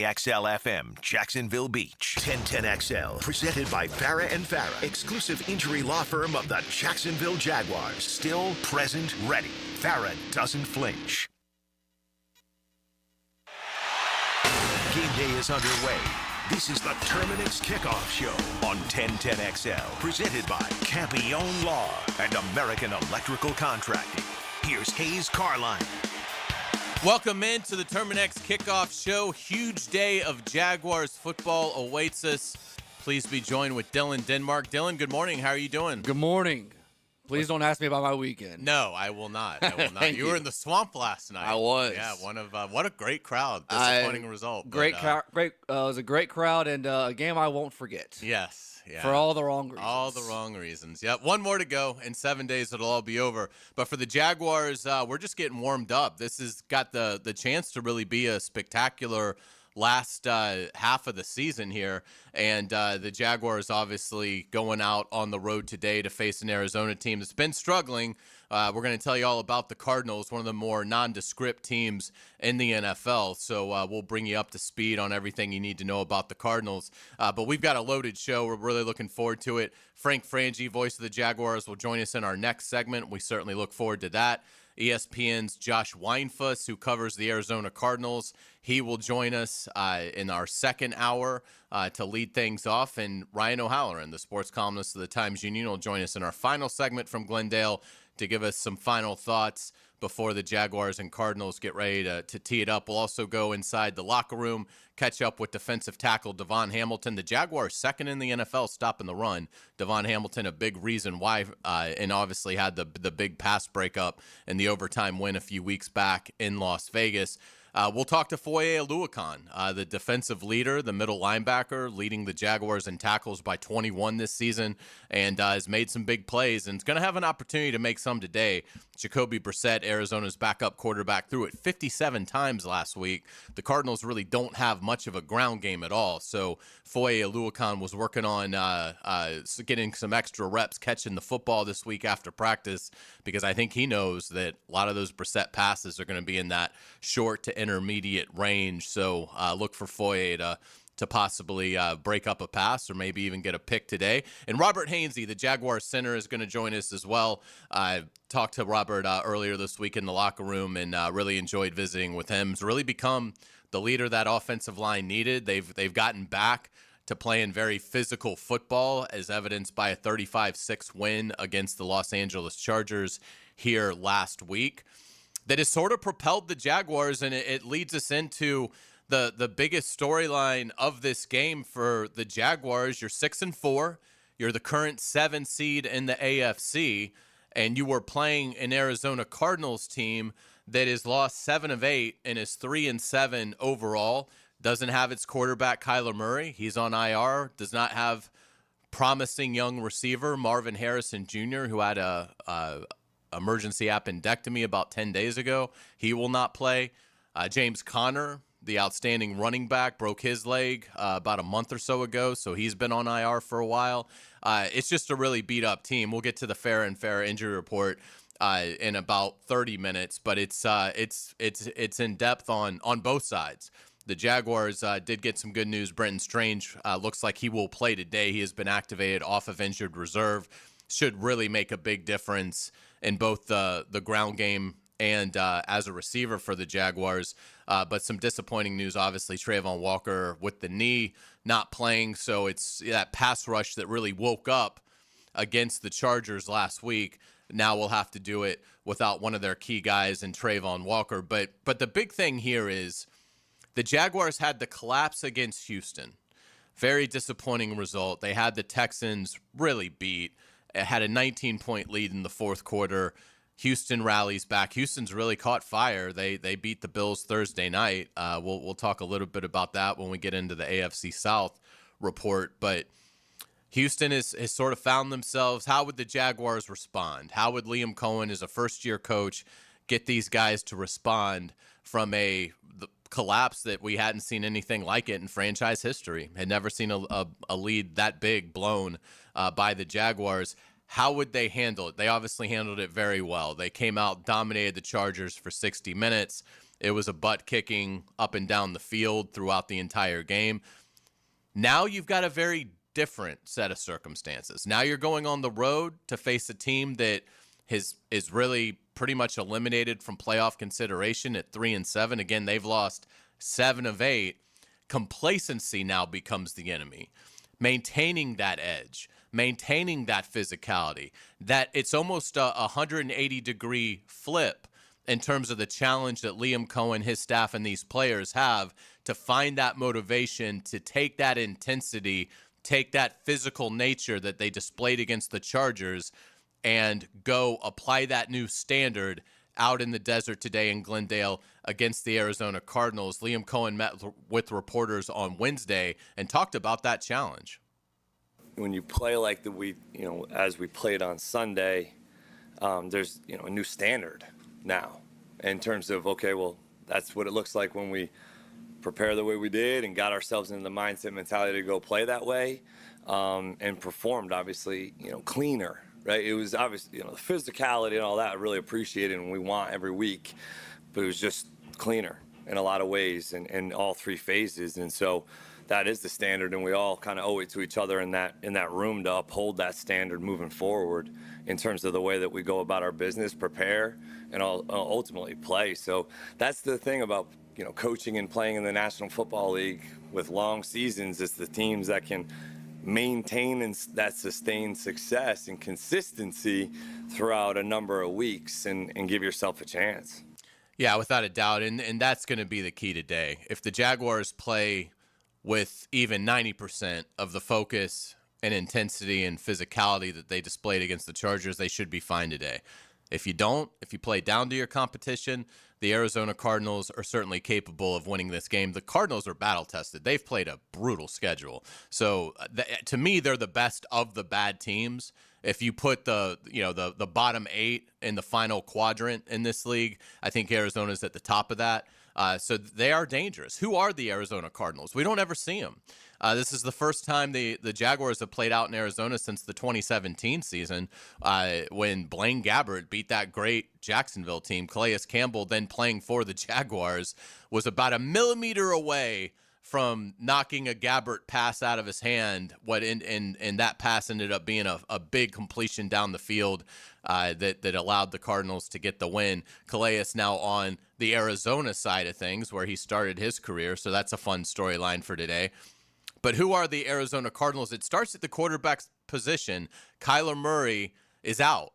XL-FM, Jacksonville Beach. 1010XL, presented by Farah and Farah, exclusive injury law firm of the Jacksonville Jaguars. Still, present, ready. Farah doesn't flinch. Game day is underway. This is the Terminix Kickoff Show on 1010XL, presented by Campione Law and American Electrical Contracting. Here's Hayes Carline. Welcome into the Terminix Kickoff Show. Huge day of Jaguars football awaits us. Please be joined with Dylan Denmark. Dylan, good morning. How are you doing? Good morning. Please don't ask me about my weekend. No, I will not. I will not. You were in the swamp last night. I was. Yeah, what a great crowd. Disappointing result. Great crowd. It was a great crowd and a game I won't forget. Yes. Yeah. For all the wrong reasons. All the wrong reasons. Yep. One more to go. In 7 days, it'll all be over. But for the Jaguars, we're just getting warmed up. This has got the chance to really be a spectacular last half of the season here. And the Jaguars obviously going out on the road today to face an Arizona team that's been struggling. We're going to tell you all about the Cardinals, one of the more nondescript teams in the NFL. So we'll bring you up to speed on everything you need to know about the Cardinals. But we've got a loaded show. We're really looking forward to it. Frank Frangie, voice of the Jaguars, will join us in our next segment. We certainly look forward to that. ESPN's Josh Weinfuss, who covers the Arizona Cardinals, he will join us in our second hour to lead things off. And Ryan O'Halloran, the sports columnist of the Times-Union, will join us in our final segment from Glendale to give us some final thoughts before the Jaguars and Cardinals get ready to tee it up. We'll also go inside the locker room, catch up with defensive tackle Devon Hamilton. The Jaguars second in the NFL stopping the run. Devon Hamilton, a big reason why, and obviously had the big pass breakup and the overtime win a few weeks back in Las Vegas. We'll talk to Foye Oluokun, the defensive leader, the middle linebacker, leading the Jaguars in tackles by 21 this season, and has made some big plays, and is going to have an opportunity to make some today. Jacoby Brissett, Arizona's backup quarterback, threw it 57 times last week. The Cardinals really don't have much of a ground game at all, so Foye Oluokun was working on getting some extra reps catching the football this week after practice, because I think he knows that a lot of those Brissett passes are going to be in that short to intermediate range. So look for Foye to possibly break up a pass or maybe even get a pick today. And Robert Hainsey, the Jaguars center, is going to join us as well. I talked to Robert earlier this week in the locker room and really enjoyed visiting with him. He's really become the leader that offensive line needed. They've gotten back to playing very physical football, as evidenced by a 35-6 win against the Los Angeles Chargers here last week. That has sort of propelled the Jaguars, and it leads us into the biggest storyline of this game for the Jaguars. You're 6-4. You're the current 7 seed in the AFC, and you were playing an Arizona Cardinals team that has lost 7 of 8 and is 3-7 overall. Doesn't have its quarterback, Kyler Murray. He's on IR. Does not have promising young receiver, Marvin Harrison Jr., who had a emergency appendectomy about 10 days ago. He will not play. James Conner, the outstanding running back, broke his leg about a month or so ago, so he's been on IR for a while. It's just a really beat-up team. We'll get to the fair and fair injury report in about 30 minutes, but it's in depth on both sides. The Jaguars did get some good news. Brenton Strange looks like he will play today. He has been activated off of injured reserve. Should really make a big difference in both the ground game and as a receiver for the Jaguars. But some disappointing news, obviously, Trayvon Walker with the knee not playing. So it's that pass rush that really woke up against the Chargers last week. Now we'll have to do it without one of their key guys in Trayvon Walker. But the big thing here is the Jaguars had the collapse against Houston. Very disappointing result. They had the Texans really beat. It had a 19-point lead in the fourth quarter. Houston rallies back. Houston's really caught fire. They beat the Bills Thursday night. We'll talk a little bit about that when we get into the AFC South report. But Houston has sort of found themselves. How would the Jaguars respond? How would Liam Cohen, as a first-year coach, get these guys to respond from the collapse that we hadn't seen anything like it in franchise history? Had never seen a lead that big blown by the Jaguars. How would they handle it? They obviously handled it very well. They came out, dominated the Chargers for 60 minutes, It was a butt kicking up and down the field throughout the entire game. Now you've got a very different set of circumstances. Now you're going on the road to face a team that is really pretty much eliminated from playoff consideration at 3-7. Again, they've lost 7 of 8. Complacency now becomes the enemy. Maintaining that edge, maintaining that physicality, that it's almost a 180-degree flip in terms of the challenge that Liam Cohen, his staff, and these players have to find that motivation, to take that intensity, take that physical nature that they displayed against the Chargers and go apply that new standard out in the desert today in Glendale against the Arizona Cardinals. Liam Cohen met with reporters on Wednesday and talked about that challenge. When you play like as we played on Sunday, there's a new standard now in terms of, okay, well, that's what it looks like when we prepare the way we did and got ourselves in the mindset mentality to go play that way, and performed obviously cleaner. Right, it was obviously the physicality and all that I really appreciated and we want every week, but it was just cleaner in a lot of ways in all 3 phases, and so that is the standard, and we all kind of owe it to each other in that room to uphold that standard moving forward in terms of the way that we go about our business, prepare, and ultimately play. So that's the thing about coaching and playing in the National Football League with long seasons. It's the teams that can maintain that sustained success and consistency throughout a number of weeks and give yourself a chance. Yeah, without a doubt. And that's going to be the key today. If the Jaguars play with even 90% of the focus and intensity and physicality that they displayed against the Chargers, they should be fine today. If you don't, if you play down to your competition, the Arizona Cardinals are certainly capable of winning this game. The Cardinals are battle-tested. They've played a brutal schedule. So to me, they're the best of the bad teams. If you put the bottom 8 in the final quadrant in this league, I think Arizona's at the top of that. So they are dangerous. Who are the Arizona Cardinals? We don't ever see them. This is the first time the Jaguars have played out in Arizona since the 2017 season, when Blaine Gabbert beat that great Jacksonville team. Calais Campbell, then playing for the Jaguars, was about a millimeter away from knocking a Gabbert pass out of his hand. And that pass ended up being a big completion down the field that allowed the Cardinals to get the win. Calais now on the Arizona side of things, where he started his career, so that's a fun storyline for today. But who are the Arizona Cardinals? It starts at the quarterback position. Kyler Murray is out.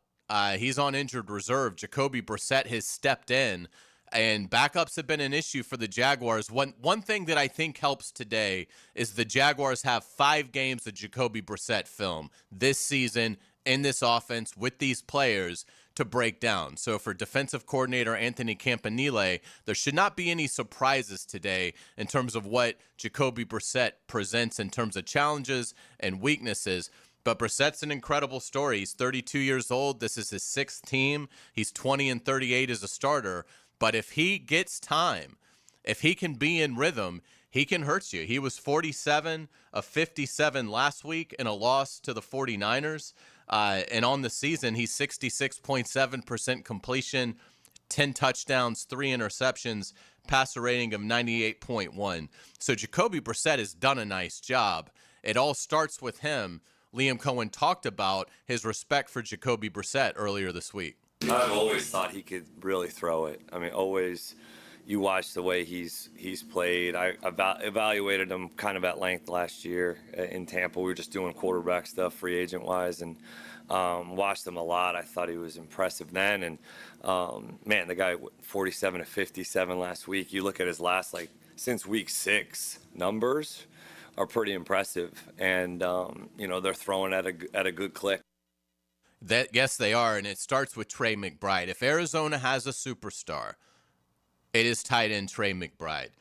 He's on injured reserve. Jacoby Brissett has stepped in, and backups have been an issue for the Jaguars. One thing that I think helps today is the Jaguars have 5 games of Jacoby Brissett film this season in this offense with these players to break down. So for defensive coordinator Anthony Campanile, there should not be any surprises today in terms of what Jacoby Brissett presents in terms of challenges and weaknesses. But Brissett's an incredible story. He's 32 years old. This is his 6th team. He's 20-38 as a starter. But if he gets time, if he can be in rhythm, he can hurt you. He was 47 of 57 last week in a loss to the 49ers. And on the season, he's 66.7% completion, 10 touchdowns, 3 interceptions, passer rating of 98.1. So Jacoby Brissett has done a nice job. It all starts with him. Liam Cohen talked about his respect for Jacoby Brissett earlier this week. I've always thought he could really throw it. I mean, always. You watch the way he's played. I evaluated him kind of at length last year in Tampa. We were just doing quarterback stuff, free agent-wise, and watched him a lot. I thought he was impressive then. And, man, the guy, 47 of 57 last week. You look at his last, since week 6 numbers are pretty impressive. And, they're throwing at a good click. Yes, they are, and it starts with Trey McBride. If Arizona has a superstar, it is tight end Trey McBride.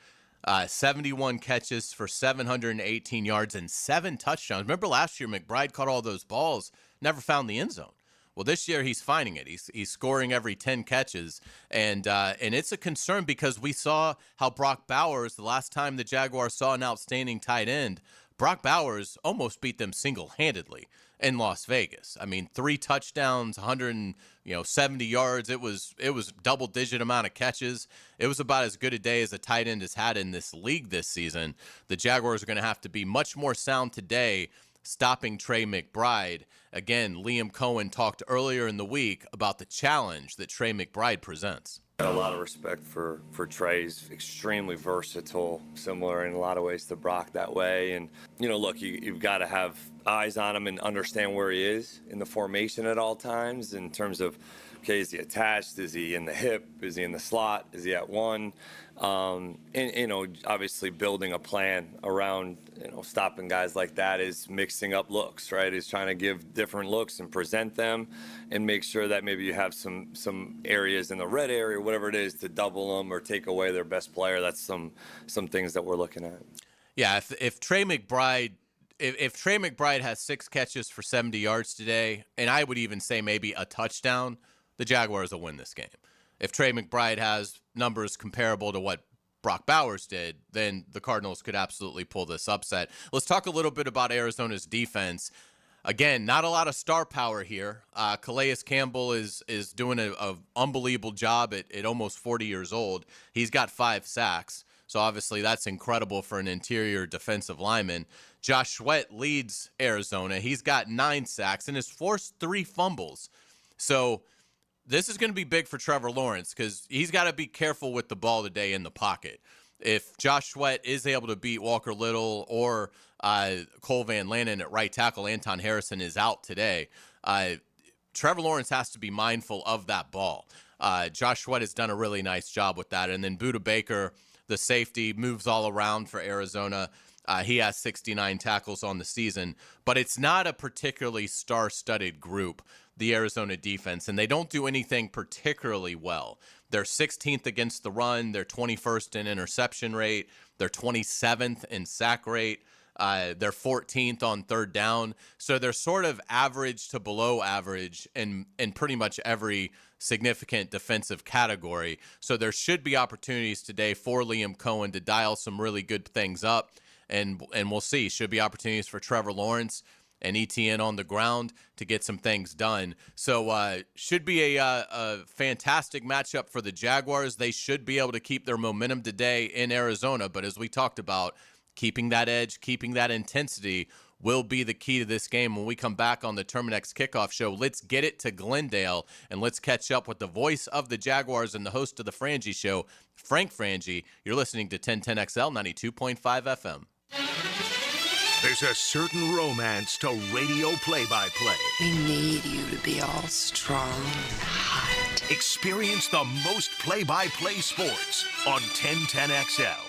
71 catches for 718 yards and 7 touchdowns. Remember last year, McBride caught all those balls, never found the end zone. Well, this year he's finding it. He's scoring every 10 catches, and it's a concern because we saw how Brock Bowers, the last time the Jaguars saw an outstanding tight end, Brock Bowers almost beat them single-handedly in Las Vegas. I mean, 3 touchdowns, 170 yards. It was double-digit amount of catches. It was about as good a day as a tight end has had in this league this season. The Jaguars are going to have to be much more sound today, stopping Trey McBride. Again, Liam Cohen talked earlier in the week about the challenge that Trey McBride presents. Got a lot of respect for Trey's extremely versatile, similar in a lot of ways to Brock that way. And, look, you've got to have eyes on him and understand where he is in the formation at all times in terms of, okay, is he attached? Is he in the hip? Is he in the slot? Is he at one? And obviously building a plan around, stopping guys like that is mixing up looks, right? Is trying to give different looks and present them and make sure that maybe you have some areas in the red area, whatever it is, to double them or take away their best player. That's some things that we're looking at. Yeah, if Trey McBride has 6 catches for 70 yards today, and I would even say maybe a touchdown, the Jaguars will win this game. If Trey McBride has numbers comparable to what Brock Bowers did, then the Cardinals could absolutely pull this upset. Let's talk a little bit about Arizona's defense. Again, not a lot of star power here. Calais Campbell is doing an unbelievable job at almost 40 years old. He's got 5 sacks, so obviously that's incredible for an interior defensive lineman. Josh Sweat leads Arizona. He's got 9 sacks and has forced 3 fumbles. So this is going to be big for Trevor Lawrence because he's got to be careful with the ball today in the pocket. If Josh Sweat is able to beat Walker Little or Cole Van Lannon at right tackle, Anton Harrison is out today, Trevor Lawrence has to be mindful of that ball. Josh Sweat has done a really nice job with that. And then Budda Baker, the safety, moves all around for Arizona. He has 69 tackles on the season, but it's not a particularly star-studded group, the Arizona defense, and they don't do anything particularly well. They're 16th against the run. They're 21st in interception rate. They're 27th in sack rate. They're 14th on third down. So they're sort of average to below average in pretty much every significant defensive category. So there should be opportunities today for Liam Cohen to dial some really good things up. And we'll see. Should be opportunities for Trevor Lawrence and ETN on the ground to get some things done. So should be a fantastic matchup for the Jaguars. They should be able to keep their momentum today in Arizona. But as we talked about, keeping that edge, keeping that intensity will be the key to this game. When we come back on the Terminix Kickoff Show, let's get it to Glendale, and let's catch up with the voice of the Jaguars and the host of the Frangie Show, Frank Frangie. You're listening to 1010XL 92.5 FM. There's a certain romance to radio play-by-play. We need you to be all strong and hot. Experience the most play-by-play sports on 1010XL.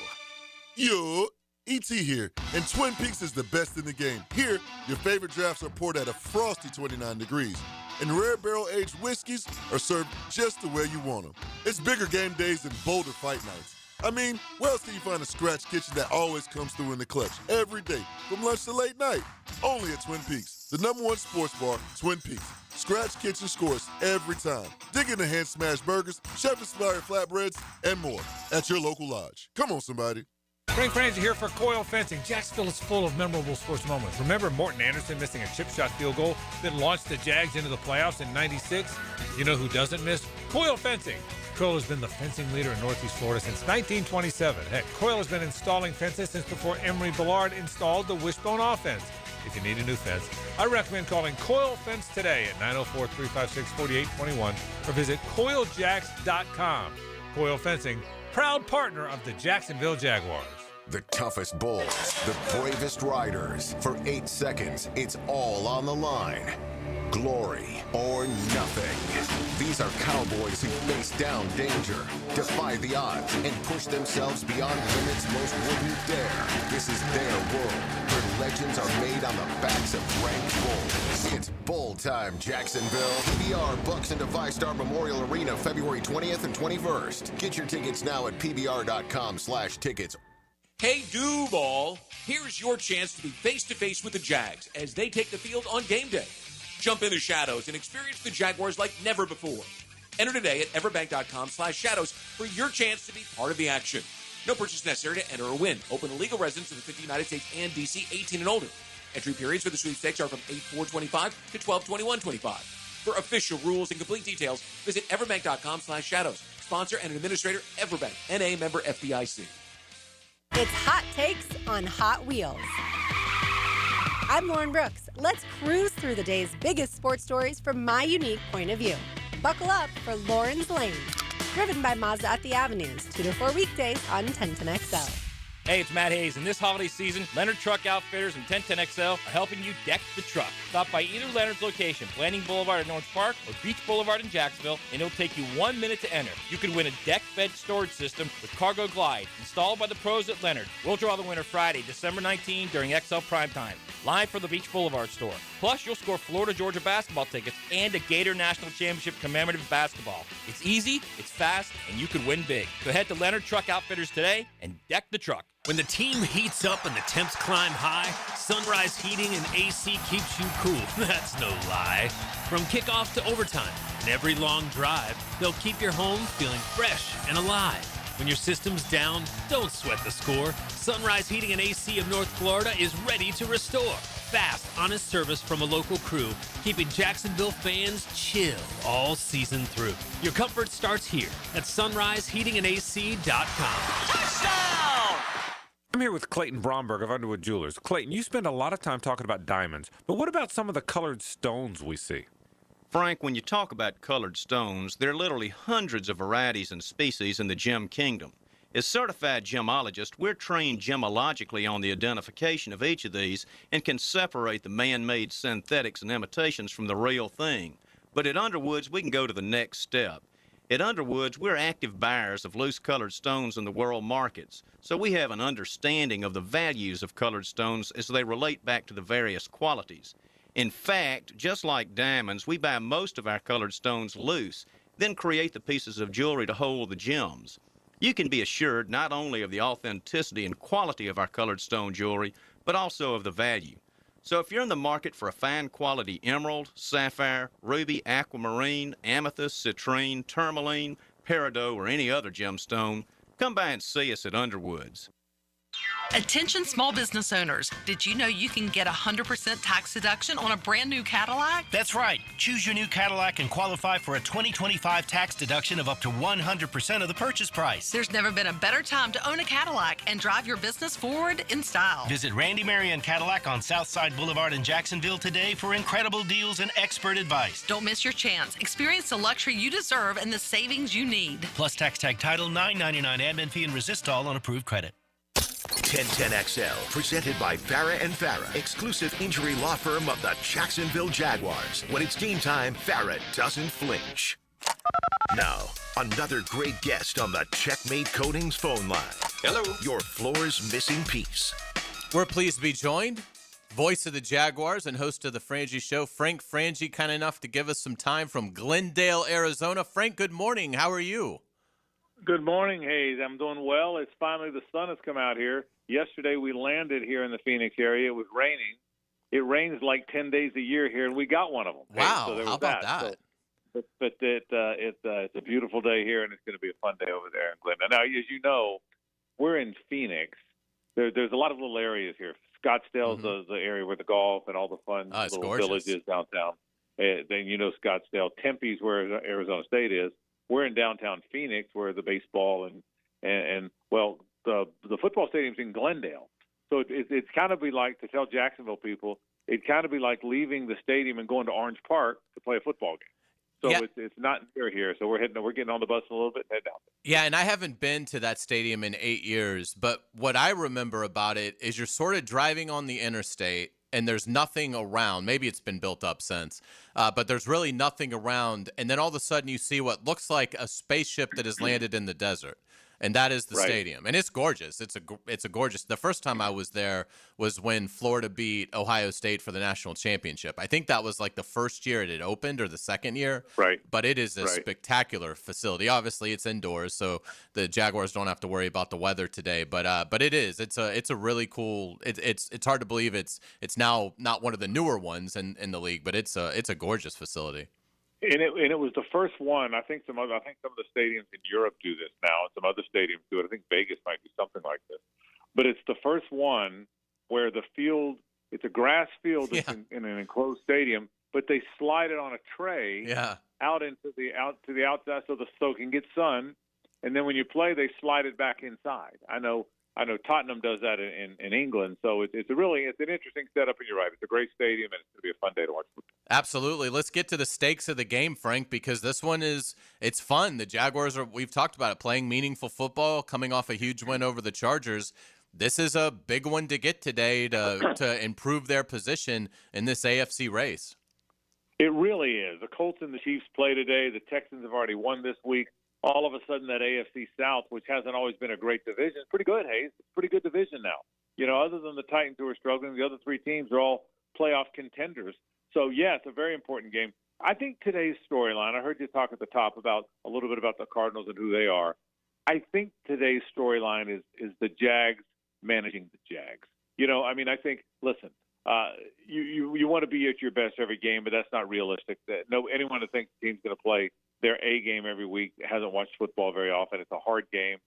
Yo, E.T. here, and Twin Peaks is the best in the game. Here, your favorite drafts are poured at a frosty 29 degrees, and rare barrel-aged whiskeys are served just the way you want them. It's bigger game days and bolder fight nights. I mean, where else can you find a scratch kitchen that always comes through in the clutch every day, from lunch to late night? Only at Twin Peaks, the #1 sports bar, Twin Peaks. Scratch kitchen scores every time. Dig into hand-smashed burgers, chef-inspired flatbreads, and more at your local lodge. Come on, somebody. Frank Frangie here for Coyle Fencing. Jacksonville is full of memorable sports moments. Remember Morton Anderson missing a chip shot field goal that launched the Jags into the playoffs in '96? You know who doesn't miss? Coyle Fencing. Coyle has been the fencing leader in Northeast Florida since 1927. Heck, Coyle has been installing fences since before Emery Bellard installed the wishbone offense. If you need a new fence, I recommend calling Coyle Fence today at 904-356-4821 or visit CoyleJacks.com. Coyle Fencing, proud partner of the Jacksonville Jaguars. The toughest bulls, the bravest riders. For 8 seconds, it's all on the line. Glory or nothing. These are cowboys who face down danger, defy the odds, and push themselves beyond limits most wouldn't dare. This is their world, where legends are made on the backs of ranked bulls. It's bull time, Jacksonville. PBR Bucks into ViStar Memorial Arena February 20th and 21st. Get your tickets now at pbr.com/tickets. Hey, Duval, here's your chance to be face-to-face with the Jags as they take the field on game day. Jump in the shadows and experience the Jaguars like never before. Enter today at everbank.com/shadows for your chance to be part of the action. No purchase necessary to enter or win. Open to legal residents of the 50 United States and D.C., 18 and older. Entry periods for the sweepstakes are from 8/4/25 to 12/21/25. For official rules and complete details, visit everbank.com/shadows. Sponsor and administrator, Everbank, NA member FDIC. It's Hot Takes on Hot Wheels. I'm Lauren Brooks. Let's cruise through the day's biggest sports stories from my unique point of view. Buckle up for Lauren's Lane. Driven by Mazda at the Avenues, 2 to 4 weekdays on 1010XL. Hey, it's Matt Hayes, and this holiday season, Leonard Truck Outfitters and 1010XL are helping you deck the truck. Stop by either Leonard's location, Blanding Boulevard in Orange Park or Beach Boulevard in Jacksonville, and it'll take you 1 minute to enter. You can win a deck bed storage system with Cargo Glide, installed by the pros at Leonard. We'll draw the winner Friday, December 19 during XL Primetime, live from the Beach Boulevard store. Plus, you'll score Florida-Georgia basketball tickets and a Gator National Championship commemorative basketball. It's easy, it's fast, and you can win big. So head to Leonard Truck Outfitters today and deck the truck. When the team heats up and the temps climb high, Sunrise Heating and AC keeps you cool. That's no lie. From kickoff to overtime and every long drive, they'll keep your home feeling fresh and alive. When your system's down, don't sweat the score. Sunrise Heating and AC of North Florida is ready to restore. Fast, honest service from a local crew, keeping Jacksonville fans chill all season through. Your comfort starts here at sunriseheatingandac.com. Touchdown! I'm here with Clayton Bromberg of Underwood Jewelers. Clayton, you spend a lot of time talking about diamonds, but what about some of the colored stones we see? Frank, when you talk about colored stones, there are literally hundreds of varieties and species in the gem kingdom. As certified gemologists, we're trained gemologically on the identification of each of these and can separate the man-made synthetics and imitations from the real thing. But at Underwoods, we can go to the next step. At Underwoods, we're active buyers of loose-colored stones in the world markets, so we have an understanding of the values of colored stones as they relate back to the various qualities. In fact, just like diamonds, we buy most of our colored stones loose, then create the pieces of jewelry to hold the gems. You can be assured not only of the authenticity and quality of our colored stone jewelry, but also of the value. So if you're in the market for a fine quality emerald, sapphire, ruby, aquamarine, amethyst, citrine, tourmaline, peridot, or any other gemstone, come by and see us at Underwoods. Attention small business owners. Did you know you can get 100% tax deduction on a brand new Cadillac? That's right. Choose your new Cadillac and qualify for a 2025 tax deduction of up to 100% of the purchase price. There's never been a better time to own a Cadillac and drive your business forward in style. Visit Randy Marion Cadillac on Southside Boulevard in Jacksonville today for incredible deals and expert advice. Don't miss your chance. Experience the luxury you deserve and the savings you need. Plus tax tag title, $9.99 admin fee, and resistol on approved credit. 1010XL, presented by Farah and Farah, exclusive injury law firm of the Jacksonville Jaguars. When it's game time, Farah doesn't flinch. Now, another great guest on the Checkmate Coatings phone line. Hello. Your floor's missing piece. We're pleased to be joined. Voice of the Jaguars and host of the Frangie Show, Frank Frangie, kind enough to give us some time from Glendale, Arizona. Frank, good morning. How are you? Good morning, Hayes. I'm doing well. It's finally the sun has come out here. Yesterday we landed here in the Phoenix area. It was raining. It rains like 10 days a year here, and we got one of them. Wow, so there was how about that? So, but it's a beautiful day here, and it's going to be a fun day over there in Glendale. Now, as you know, we're in Phoenix. There's a lot of little areas here. Scottsdale's the area where the golf and all the fun little villages downtown. Then you know Scottsdale. Tempe's where Arizona State is. We're in downtown Phoenix, where the baseball and the football stadium's in Glendale. So it's kind of be like, to tell Jacksonville people, it'd kind of be like leaving the stadium and going to Orange Park to play a football game. So it's not near here. So we're getting on the bus a little bit and heading out there. Yeah, and I haven't been to that stadium in 8 years, but what I remember about it is you're sort of driving on the interstate and there's nothing around. Maybe it's been built up since, but there's really nothing around. And then all of a sudden you see what looks like a spaceship that has landed in the desert. And that is the stadium. And it's gorgeous. It's a gorgeous. The first time I was there was when Florida beat Ohio State for the national championship. I think that was like the first year it had opened or the second year. Right. But it is a spectacular facility. Obviously, it's indoors, so the Jaguars don't have to worry about the weather today. But it is. It's a really cool. It's hard to believe it's now not one of the newer ones in the league, but it's a gorgeous facility. And it was the first one. I think some of the stadiums in Europe do this now, and some other stadiums do it. I think Vegas might do something like this. But it's the first one where the field It's a grass field in an enclosed stadium, but they slide it on a tray out to the outside so it can get sun. And then when you play, they slide it back inside. I know Tottenham does that in England, so it's an interesting setup. And you're right, it's a great stadium, and it's going to be a fun day to watch football. Absolutely. Let's get to the stakes of the game, Frank, because this one it's fun. The Jaguars we've talked about it, playing meaningful football, coming off a huge win over the Chargers. This is a big one to get today to improve their position in this AFC race. It really is. The Colts and the Chiefs play today. The Texans have already won this week. All of a sudden, that AFC South, which hasn't always been a great division, is pretty good, Hayes. It's a pretty good division now. Other than the Titans who are struggling, the other three teams are all playoff contenders. So, yeah, it's a very important game. I think today's storyline, I heard you talk at the top a little bit about the Cardinals and who they are. I think today's storyline is the Jags managing the Jags. I think, listen, you want to be at your best every game, but that's not realistic. Anyone who thinks the team's going to play their A game every week hasn't watched football very often. It's a hard game.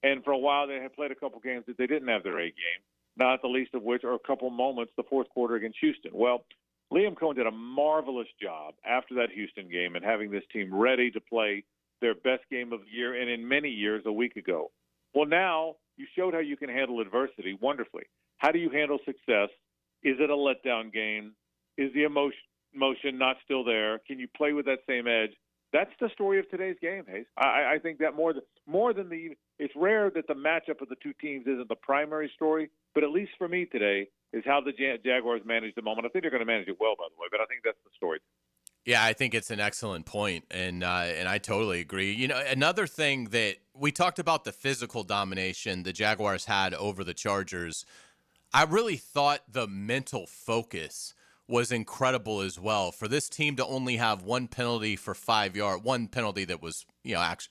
And for a while, they had played a couple games that they didn't have their A game, not the least of which are a couple moments, the fourth quarter against Houston. Well, Liam Cohen did a marvelous job after that Houston game and having this team ready to play their best game of the year and in many years a week ago. Well, now you showed how you can handle adversity wonderfully. How do you handle success? Is it a letdown game? Is the emotion not still there? Can you play with that same edge? That's the story of today's game, Hayes. I think that more than it's rare that the matchup of the two teams isn't the primary story, but at least for me today is how the Jaguars manage the moment. I think they're going to manage it well, by the way, but I think that's the story. Yeah, I think it's an excellent point, and I totally agree. Another thing that we talked about, the physical domination the Jaguars had over the Chargers. I really thought the mental focus was incredible as well. For this team to only have one penalty for 5 yards, one penalty that was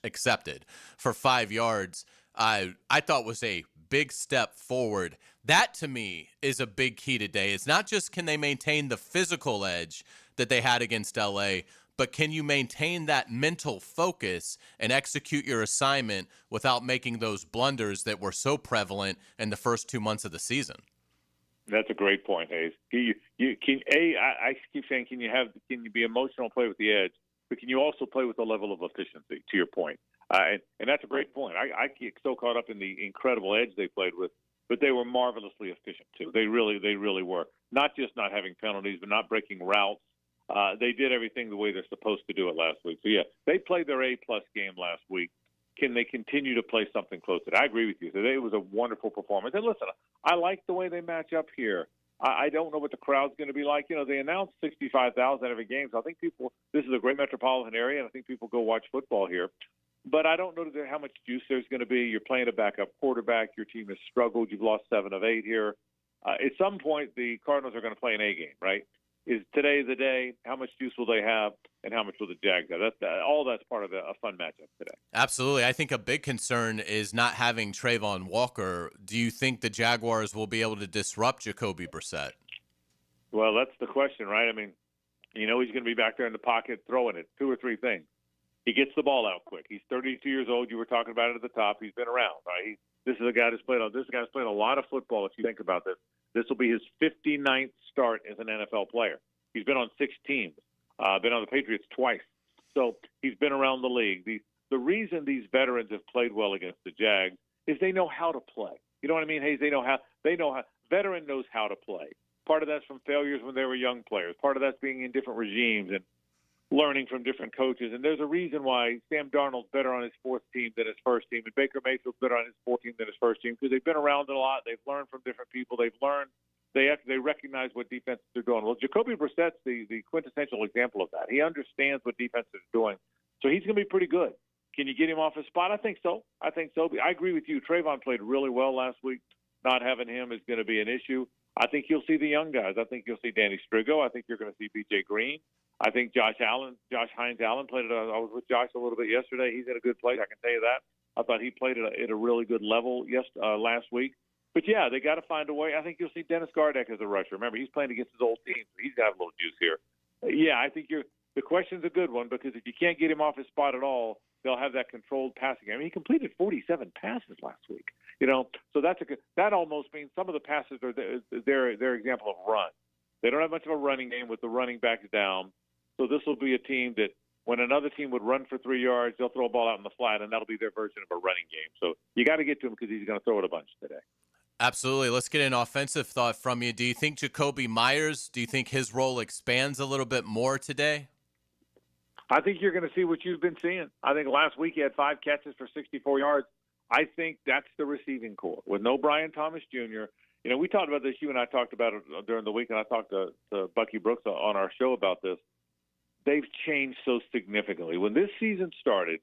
accepted for 5 yards, I thought was a big step forward. That to me is a big key today. It's not just can they maintain the physical edge that they had against LA, but can you maintain that mental focus and execute your assignment without making those blunders that were so prevalent in the first 2 months of the season? That's a great point, Hayes. I keep saying, can you be emotional, play with the edge, but can you also play with a level of efficiency? To your point, and that's a great point. I get so caught up in the incredible edge they played with, but they were marvelously efficient too. They really were. Not just not having penalties, but not breaking routes. They did everything the way they're supposed to do it last week. So yeah, they played their A-plus game last week. Can they continue to play something close to that? I agree with you. Today was a wonderful performance. And listen, I like the way they match up here. I don't know what the crowd's going to be like. They announced 65,000 every game, so I think this is a great metropolitan area, and I think people go watch football here. But I don't know how much juice there's going to be. You're playing a backup quarterback. Your team has struggled. You've lost 7 of 8 here. At some point, the Cardinals are going to play an A game, right? Is today the day? How much juice will they have, and how much will the Jags have? That's part of a fun matchup today. Absolutely. I think a big concern is not having Trayvon Walker. Do you think the Jaguars will be able to disrupt Jacoby Brissett? Well, that's the question, right? He's going to be back there in the pocket throwing it. 2 or 3 things. He gets the ball out quick. He's 32 years old. You were talking about it at the top. He's been around, right? This is a guy that's played a lot of football. If you think about this, this will be his 59th start as an NFL player. He's been on 6 teams. Been on the Patriots twice. So he's been around the league. The reason these veterans have played well against the Jags is they know how to play. You know what I mean, Hayes? They know how. Veteran knows how to play. Part of that's from failures when they were young players. Part of that's being in different regimes and learning from different coaches. And there's a reason why Sam Darnold's better on his 4th team than his 1st team, and Baker Mayfield's better on his 4th team than his 1st team, because they've been around a lot. They've learned from different people. They recognize what defenses are doing. Well, Jacoby Brissett's the quintessential example of that. He understands what defenses are doing, so he's going to be pretty good. Can you get him off his spot? I think so. I agree with you. Trayvon played really well last week. Not having him is going to be an issue. I think you'll see the young guys. I think you'll see Danny Strigo. I think you're going to see B.J. Green. I think Josh Hines Allen played it. I was with Josh a little bit yesterday. He's in a good place. I can tell you that. I thought he played at a really good level last week. But, yeah, they got to find a way. I think you'll see Dennis Gardeck as a rusher. Remember, he's playing against his old team, so he's got a little juice here. Yeah, I think the question's a good one, because if you can't get him off his spot at all, they'll have that controlled passing game. He completed 47 passes last week. So that almost means some of the passes are their example of run. They don't have much of a running game with the running backs down. So this will be a team that when another team would run for 3 yards, they'll throw a ball out in the flat, and that'll be their version of a running game. So you got to get to him because he's going to throw it a bunch today. Absolutely. Let's get an offensive thought from you. Do you think Jacoby Myers, do you think his role expands a little bit more today? I think you're going to see what you've been seeing. I think last week he had 5 catches for 64 yards. I think that's the receiving core. With no Brian Thomas Jr., we talked about this. You and I talked about it during the week, and I talked to Bucky Brooks on our show about this. They've changed so significantly. When this season started,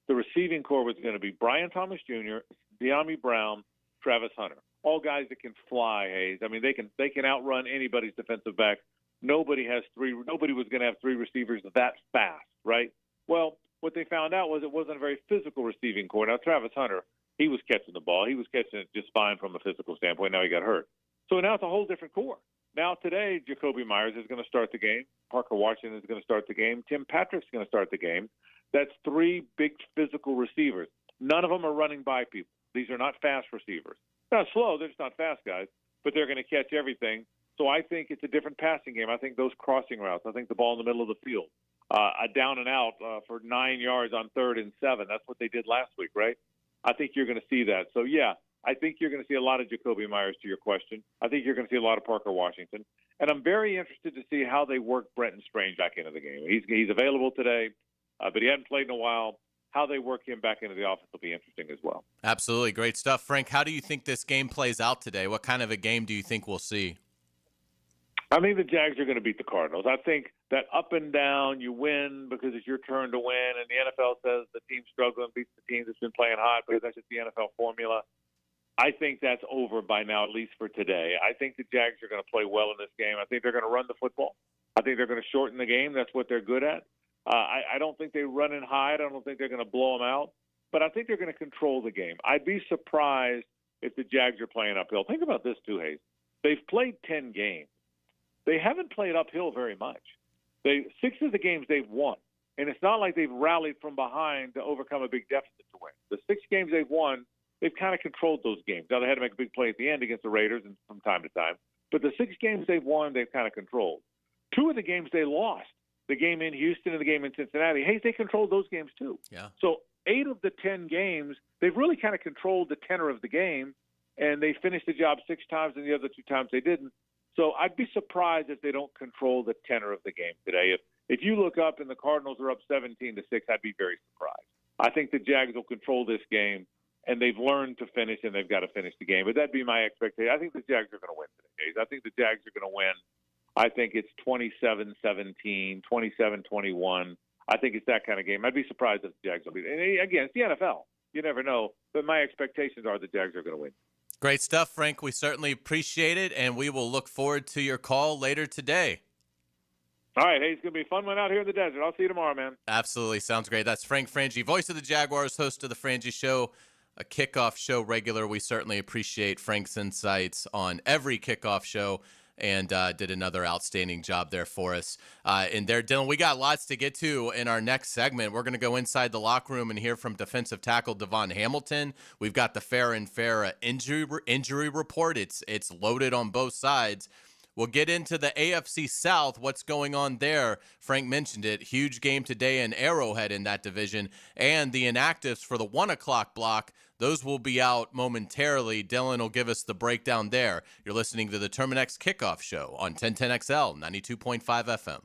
the receiving core was going to be Brian Thomas Jr., De'Ami Brown, Travis Hunter. All guys that can fly, Hayes. I mean, they can outrun anybody's defensive back. Nobody was going to have 3 receivers that fast, right? Well, what they found out was it wasn't a very physical receiving core. Now, Travis Hunter, he was catching the ball. He was catching it just fine from a physical standpoint. Now he got hurt. So now it's a whole different core. Now today, Jacoby Myers is going to start the game. Parker Washington is going to start the game. Tim Patrick's going to start the game. That's 3 big physical receivers. None of them are running by people. These are not fast receivers. They're not slow. They're just not fast guys, but they're going to catch everything. So I think it's a different passing game. I think those crossing routes, I think the ball in the middle of the field, a down and out for 9 yards on 3rd and 7. That's what they did last week, right? I think you're going to see that. So, yeah, I think you're going to see a lot of Jacoby Myers, to your question. I think you're going to see a lot of Parker Washington. And I'm very interested to see how they work Brenton Strange back into the game. He's available today, but he hadn't played in a while. How they work him back into the offense will be interesting as well. Absolutely. Great stuff. Frank, how do you think this game plays out today? What kind of a game do you think we'll see? I think the Jags are going to beat the Cardinals. I think that up and down, you win because it's your turn to win, and the NFL says the team struggling beats the team that's been playing hot because that's just the NFL formula. I think that's over by now, at least for today. I think the Jags are going to play well in this game. I think they're going to run the football. I think they're going to shorten the game. That's what they're good at. I don't think they run and hide. I don't think they're going to blow them out. But I think they're going to control the game. I'd be surprised if the Jags are playing uphill. Think about this too, Hayes. They've played 10 games. They haven't played uphill very much. 6 of the games they've won. And it's not like they've rallied from behind to overcome a big deficit to win. The 6 games they've won, they've kind of controlled those games. Now, they had to make a big play at the end against the Raiders and from time to time. But the 6 games they've won, they've kind of controlled. 2 of the games they lost, the game in Houston and the game in Cincinnati, hey, they controlled those games too. Yeah. So 8 of the 10 games, they've really kind of controlled the tenor of the game, and they finished the job 6 times, and the other 2 times they didn't. So I'd be surprised if they don't control the tenor of the game today. If you look up and the Cardinals are up 17-6, I'd be very surprised. I think the Jags will control this game, and they've learned to finish, and they've got to finish the game. But that'd be my expectation. I think the Jags are going to win today. I think the Jags are going to win. I think it's 27-17, 27-21. I think it's that kind of game. I'd be surprised if the Jags will beat it. And again, it's the NFL. You never know. But my expectations are the Jags are going to win. Great stuff, Frank. We certainly appreciate it, and we will look forward to your call later today. All right. Hey, it's going to be a fun one out here in the desert. I'll see you tomorrow, man. Absolutely. Sounds great. That's Frank Frangie, voice of the Jaguars, host of the Frangie Show, a kickoff show regular. We certainly appreciate Frank's insights on every kickoff show, and did another outstanding job there for us. In there, Dylan, we got lots to get to in our next segment. We're going to go inside the locker room and hear from defensive tackle Devon Hamilton. We've got the fair and fair injury report. It's loaded on both sides. We'll get into the AFC South, what's going on there. Frank mentioned it. Huge game today in Arrowhead in that division. And the inactives for the 1 o'clock block, those will be out momentarily. Dylan will give us the breakdown there. You're listening to the Terminix Kickoff Show on 1010XL, 92.5 FM.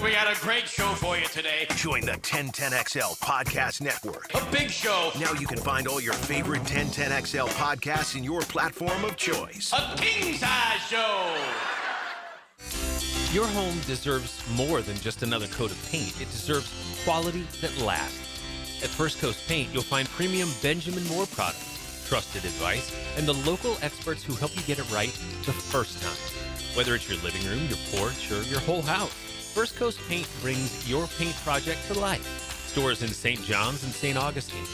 We got a great show for you today. Join the 1010XL Podcast Network. A big show. Now you can find all your favorite 1010XL podcasts in your platform of choice. A king-size show. Your home deserves more than just another coat of paint. It deserves quality that lasts. At First Coast Paint, you'll find premium Benjamin Moore products, trusted advice, and the local experts who help you get it right the first time. Whether it's your living room, your porch, or your whole house, First Coast Paint brings your paint project to life. Stores in St. John's and St. Augustine.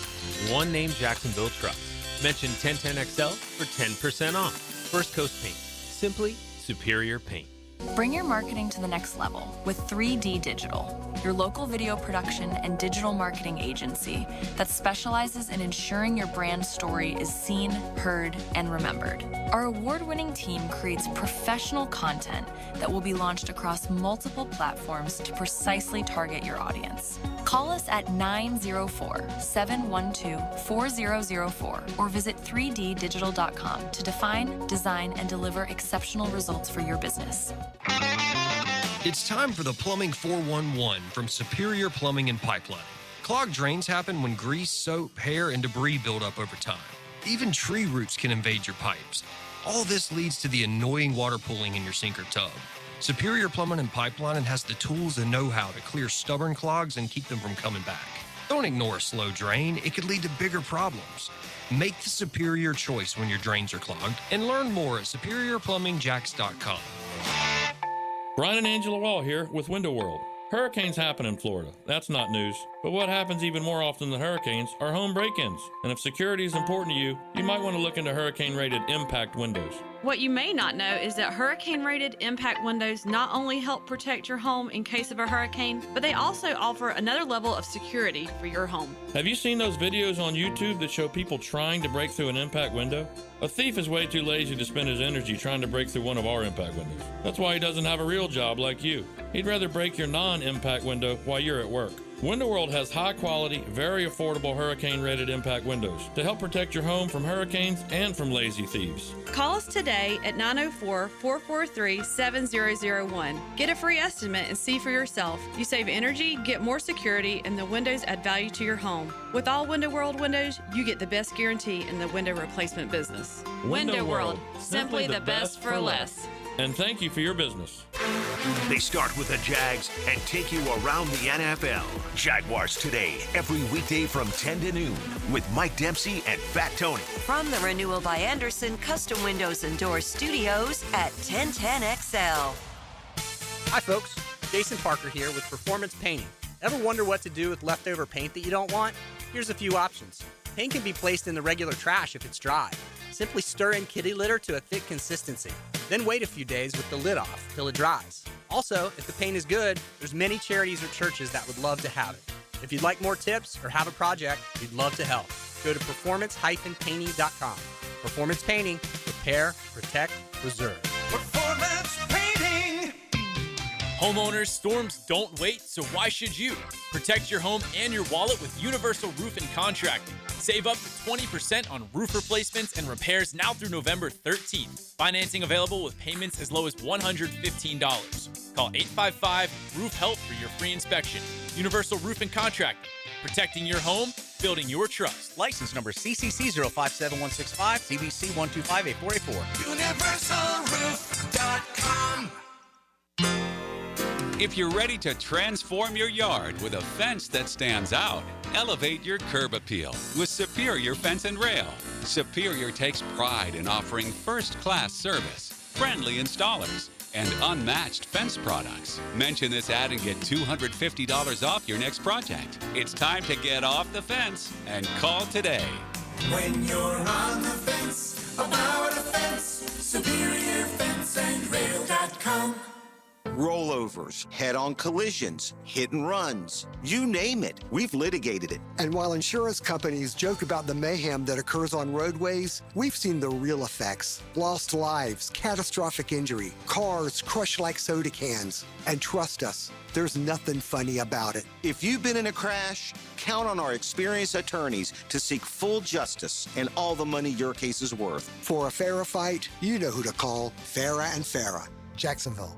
One name Jacksonville Trust. Mention 1010XL for 10% off. First Coast Paint. Simply superior paint. Bring your marketing to the next level with 3D Digital, your local video production and digital marketing agency that specializes in ensuring your brand story is seen, heard, and remembered. Our award-winning team creates professional content that will be launched across multiple platforms to precisely target your audience. Call us at 904-712-4004 or visit 3ddigital.com to define, design, and deliver exceptional results for your business. It's time for the Plumbing 411 from Superior Plumbing and Pipelining. Clogged drains happen when grease, soap, hair, and debris build up over time. Even tree roots can invade your pipes. All this leads to the annoying water pooling in your sink or tub. Superior Plumbing and Pipelining has the tools and know-how to clear stubborn clogs and keep them from coming back. Don't ignore a slow drain. It could lead to bigger problems. Make the superior choice when your drains are clogged and learn more at superiorplumbingjacks.com. Brian and Angela Wall here with Window World. Hurricanes happen in Florida. That's not news. But what happens even more often than hurricanes are home break-ins. And if security is important to you, you might want to look into hurricane-rated impact windows. What you may not know is that hurricane-rated impact windows not only help protect your home in case of a hurricane, but they also offer another level of security for your home. Have you seen those videos on YouTube that show people trying to break through an impact window? A thief is way too lazy to spend his energy trying to break through one of our impact windows. That's why he doesn't have a real job like you. He'd rather break your non-impact window while you're at work. Window World has high-quality, very affordable hurricane-rated impact windows to help protect your home from hurricanes and from lazy thieves. Call us today at 904-443-7001. Get a free estimate and see for yourself. You save energy, get more security, and the windows add value to your home. With all Window World windows, you get the best guarantee in the window replacement business. Window World, simply the best for less. And thank you for your business. They start with the Jags and take you around the NFL. Jaguars Today, every weekday from 10 to noon with Mike Dempsey and Fat Tony. From the Renewal by Anderson Custom Windows and Doors Studios at 1010XL. Hi, folks. Jason Parker here with Performance Painting. Ever wonder what to do with leftover paint that you don't want? Here's a few options. Paint can be placed in the regular trash if it's dry. Simply stir in kitty litter to a thick consistency. Then wait a few days with the lid off till it dries. Also, if the paint is good, there's many charities or churches that would love to have it. If you'd like more tips or have a project, we'd love to help. Go to performance-painting.com. Performance Painting. Repair, protect, preserve. Performance Painting! Homeowners, storms don't wait, so why should you? Protect your home and your wallet with Universal Roof and Contracting. Save up to 20% on roof replacements and repairs now through November 13th. Financing available with payments as low as $115. Call 855-ROOF-HELP for your free inspection. Universal Roof and Contracting. Protecting your home, building your trust. License number CCC 057165, CBC 125-844. UniversalRoof.com. If you're ready to transform your yard with a fence that stands out, elevate your curb appeal with Superior Fence and Rail. Superior takes pride in offering first-class service, friendly installers, and unmatched fence products. Mention this ad and get $250 off your next project. It's time to get off the fence and call today. When you're on the fence, about a fence, SuperiorFenceandRail.com. Rollovers, head-on collisions, hit and runs, you name it, we've litigated it. And while insurance companies joke about the mayhem that occurs on roadways, we've seen the real effects. Lost lives, catastrophic injury, cars crushed like soda cans. And trust us, there's nothing funny about it. If you've been in a crash, count on our experienced attorneys to seek full justice and all the money your case is worth. For a fairer fight, you know who to call. Farah and Farah, Jacksonville.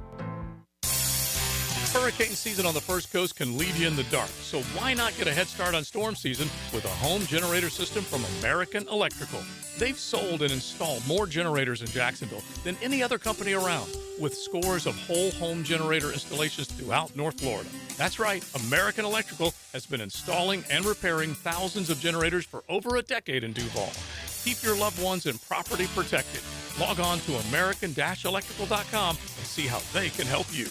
Hurricane season on the First Coast can leave you in the dark, so why not get a head start on storm season with a home generator system from American Electrical? They've sold and installed more generators in Jacksonville than any other company around, with scores of whole home generator installations throughout North Florida. That's right, American Electrical has been installing and repairing thousands of generators for over a decade in Duval. Keep your loved ones and property protected. Log on to American-Electrical.com and see how they can help you.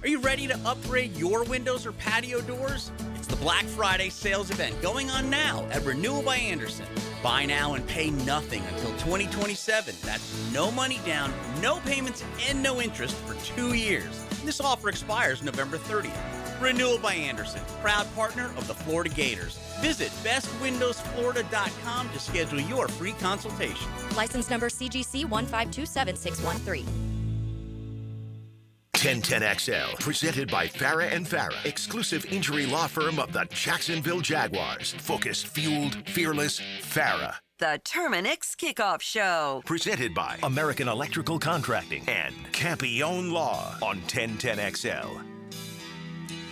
Are you ready to upgrade your windows or patio doors? It's the Black Friday sales event going on now at Renewal by Anderson. Buy now and pay nothing until 2027. That's no money down, no payments, and no interest for 2 years. This offer expires November 30th. Renewal by Anderson, proud partner of the Florida Gators. Visit bestwindowsflorida.com to schedule your free consultation. License number CGC 1527613. 1010XL, presented by Farah and Farah, exclusive injury law firm of the Jacksonville Jaguars. Focused, fueled, fearless, Farah. The Terminix Kickoff Show. Presented by American Electrical Contracting and Campione Law on 1010XL.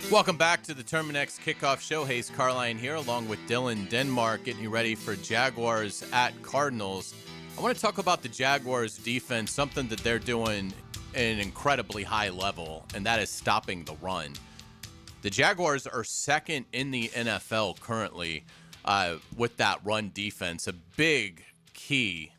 Welcome back to the Terminix Kickoff Show. Hayes Carline here, along with Dylan Denmark, getting you ready for Jaguars at Cardinals. I want to talk about the Jaguars defense, something that they're doing at an incredibly high level, and that is stopping the run. The Jaguars are second in the NFL currently with that run defense. A big key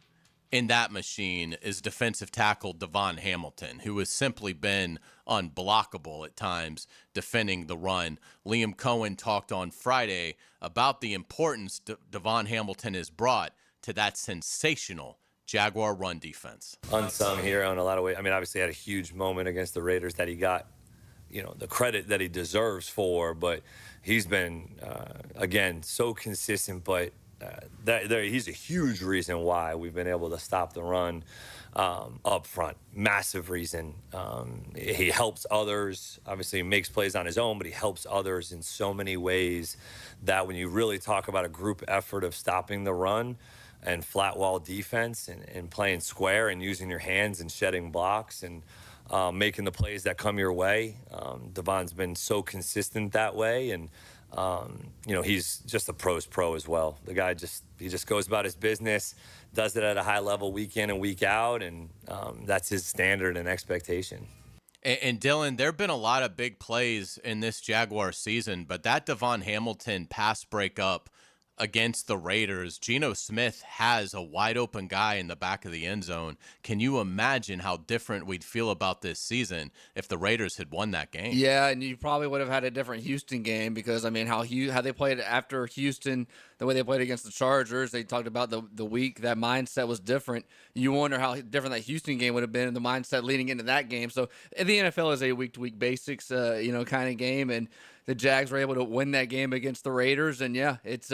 in that machine is defensive tackle Devon Hamilton, who has simply been unblockable at times defending the run. Liam Cohen talked on Friday about the importance Devon Hamilton has brought to that sensational Jaguar run defense. Unsung hero in a lot of ways. I mean, obviously had a huge moment against the Raiders that he got, the credit that he deserves for, but he's been, again, so consistent, but he's a huge reason why we've been able to stop the run up front. Massive reason. He helps others. Obviously, he makes plays on his own, but he helps others in so many ways that when you really talk about a group effort of stopping the run and flat wall defense and playing square and using your hands and shedding blocks and making the plays that come your way, Devon's been so consistent that way, and he's just a pro's pro as well. The guy he just goes about his business, does it at a high level week in and week out, and that's his standard and expectation. And Dylan, there have been a lot of big plays in this Jaguar season, but that Devon Hamilton pass breakup against the Raiders, Geno Smith has a wide open guy in the back of the end zone. Can you imagine how different we'd feel about this season if the Raiders had won that game? Yeah, and you probably would have had a different Houston game because, I mean, how they played after Houston, the way they played against the Chargers, they talked about the week, that mindset was different. You wonder how different that Houston game would have been and the mindset leading into that game. So the NFL is a week-to-week basics, kind of game, and the Jags were able to win that game against the Raiders, and yeah, it's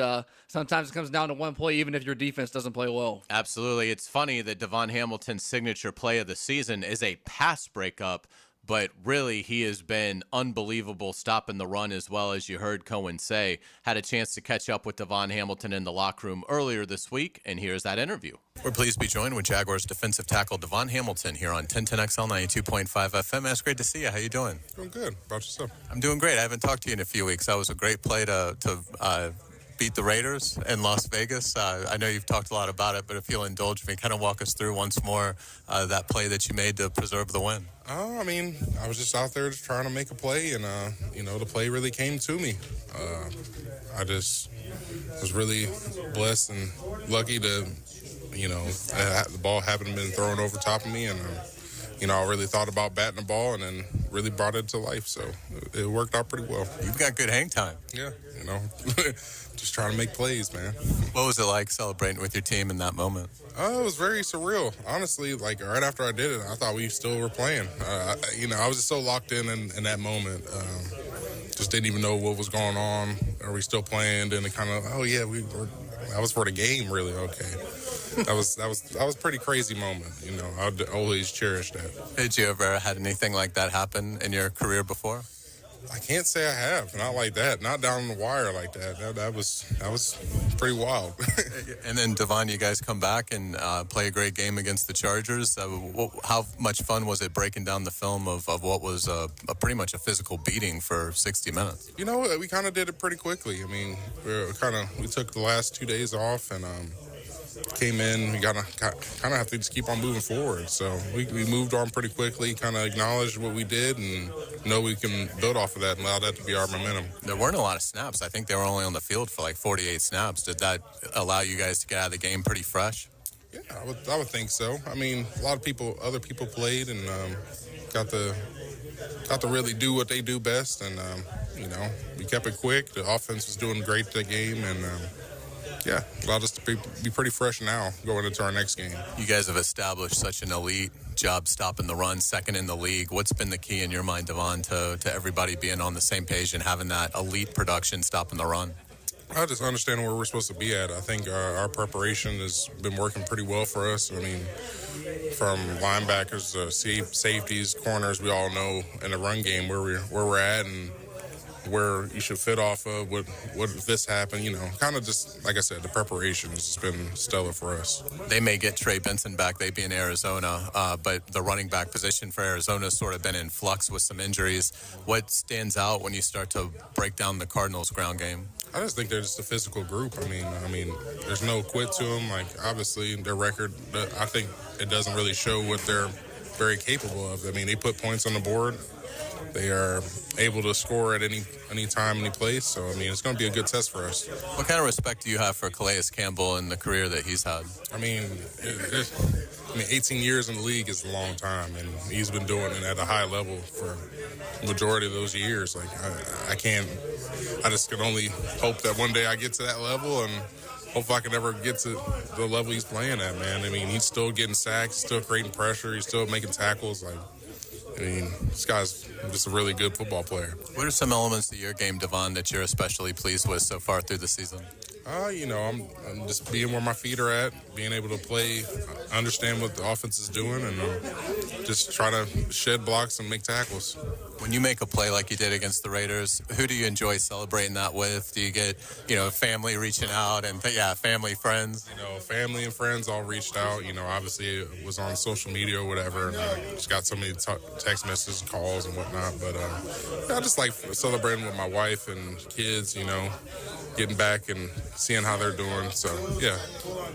sometimes it comes down to one play, even if your defense doesn't play well. Absolutely. It's funny that Devon Hamilton's signature play of the season is a pass breakup, but really he has been unbelievable stopping the run, as well, as you heard Cohen say. Had a chance to catch up with Devon Hamilton in the locker room earlier this week, and here's that interview. We're pleased to be joined with Jaguars defensive tackle Devon Hamilton here on 1010XL 92.5 FM. It's great to see you. How you doing? Doing good. About yourself? I'm doing great. I haven't talked to you in a few weeks. That was a great play to beat the Raiders in Las Vegas. I know you've talked a lot about it, but if you'll indulge me, kind of walk us through once more that play that you made to preserve the win. I mean, I was just out there just trying to make a play, and, the play really came to me. I just was really blessed and lucky to, the ball hadn't been thrown over top of me, and, I really thought about batting the ball and then really brought it to life, so it worked out pretty well. You've got good hang time. Yeah, just trying to make plays, man. What was it like celebrating with your team in that moment? It was very surreal. Honestly, like right after I did it, I thought we still were playing. I was just so locked in that moment. Just didn't even know what was going on. Are we still playing? And it kind of, that was for the game, really. Okay. That was a pretty crazy moment. I'd always cherish that. Did you ever had anything like that happen in your career before? I can't say I have. Not like that. Not down the wire like that. That was pretty wild. And then, Devon, you guys come back and play a great game against the Chargers. How much fun was it breaking down the film of what was pretty much a physical beating for 60 minutes? We kind of did it pretty quickly. I mean, we took the last 2 days off and came in. We kind of have to just keep on moving forward. So we moved on pretty quickly, kind of acknowledged what we did, and know we can build off of that and allow that to be our momentum. There weren't a lot of snaps. I think they were only on the field for like 48 snaps. Did that allow you guys to get out of the game pretty fresh? Yeah, I would think so. I mean, other people played and got to really do what they do best, and we kept it quick. The offense was doing great that game, and allowed us to be pretty fresh now going into our next game. You guys have established such an elite job stopping the run, second in the league. What's been the key in your mind, Devon, to everybody being on the same page and having that elite production stopping the run? I just understand where we're supposed to be at. I think our preparation has been working pretty well for us. I mean, from linebackers, safeties, corners, we all know in the run game where we're at and where you should fit off of, what if this happened, kind of just, like I said, the preparation has just been stellar for us. They may get Trey Benson back, they be in Arizona, but the running back position for Arizona has sort of been in flux with some injuries. What stands out when you start to break down the Cardinals' ground game? I just think they're just a physical group. I mean, there's no quit to them. Like, obviously, their record, I think it doesn't really show what they're very capable of. I mean, they put points on the board. They are able to score at any time, any place. So, I mean, it's going to be a good test for us. What kind of respect do you have for Calais Campbell and the career that he's had? I mean, 18 years in the league is a long time, and he's been doing it at a high level for the majority of those years. Like, I just can only hope that one day I get to that level, and hopefully I can never get to the level he's playing at, man. I mean, he's still getting sacks, still creating pressure, he's still making tackles. Like, I mean, this guy's just a really good football player. What are some elements of your game, Devon, that you're especially pleased with so far through the season? I'm just being where my feet are at, being able to play, understand what the offense is doing, and just try to shed blocks and make tackles. When you make a play like you did against the Raiders, who do you enjoy celebrating that with? Do you get, family reaching out and, family, friends? Family and friends all reached out. Obviously it was on social media or whatever, and I just got so many text messages, calls, and whatnot. But I just like celebrating with my wife and kids, getting back and seeing how they're doing. So,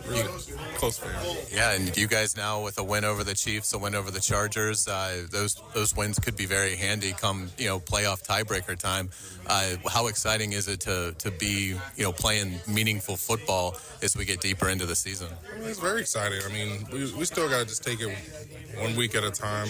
really close family. Yeah, and you guys now with a win over the Chiefs, a win over the Chargers, those wins could be very handy come, playoff tiebreaker time. How exciting is it to be, playing meaningful football as we get deeper into the season? It's very exciting. I mean, we still got to just take it 1 week at a time.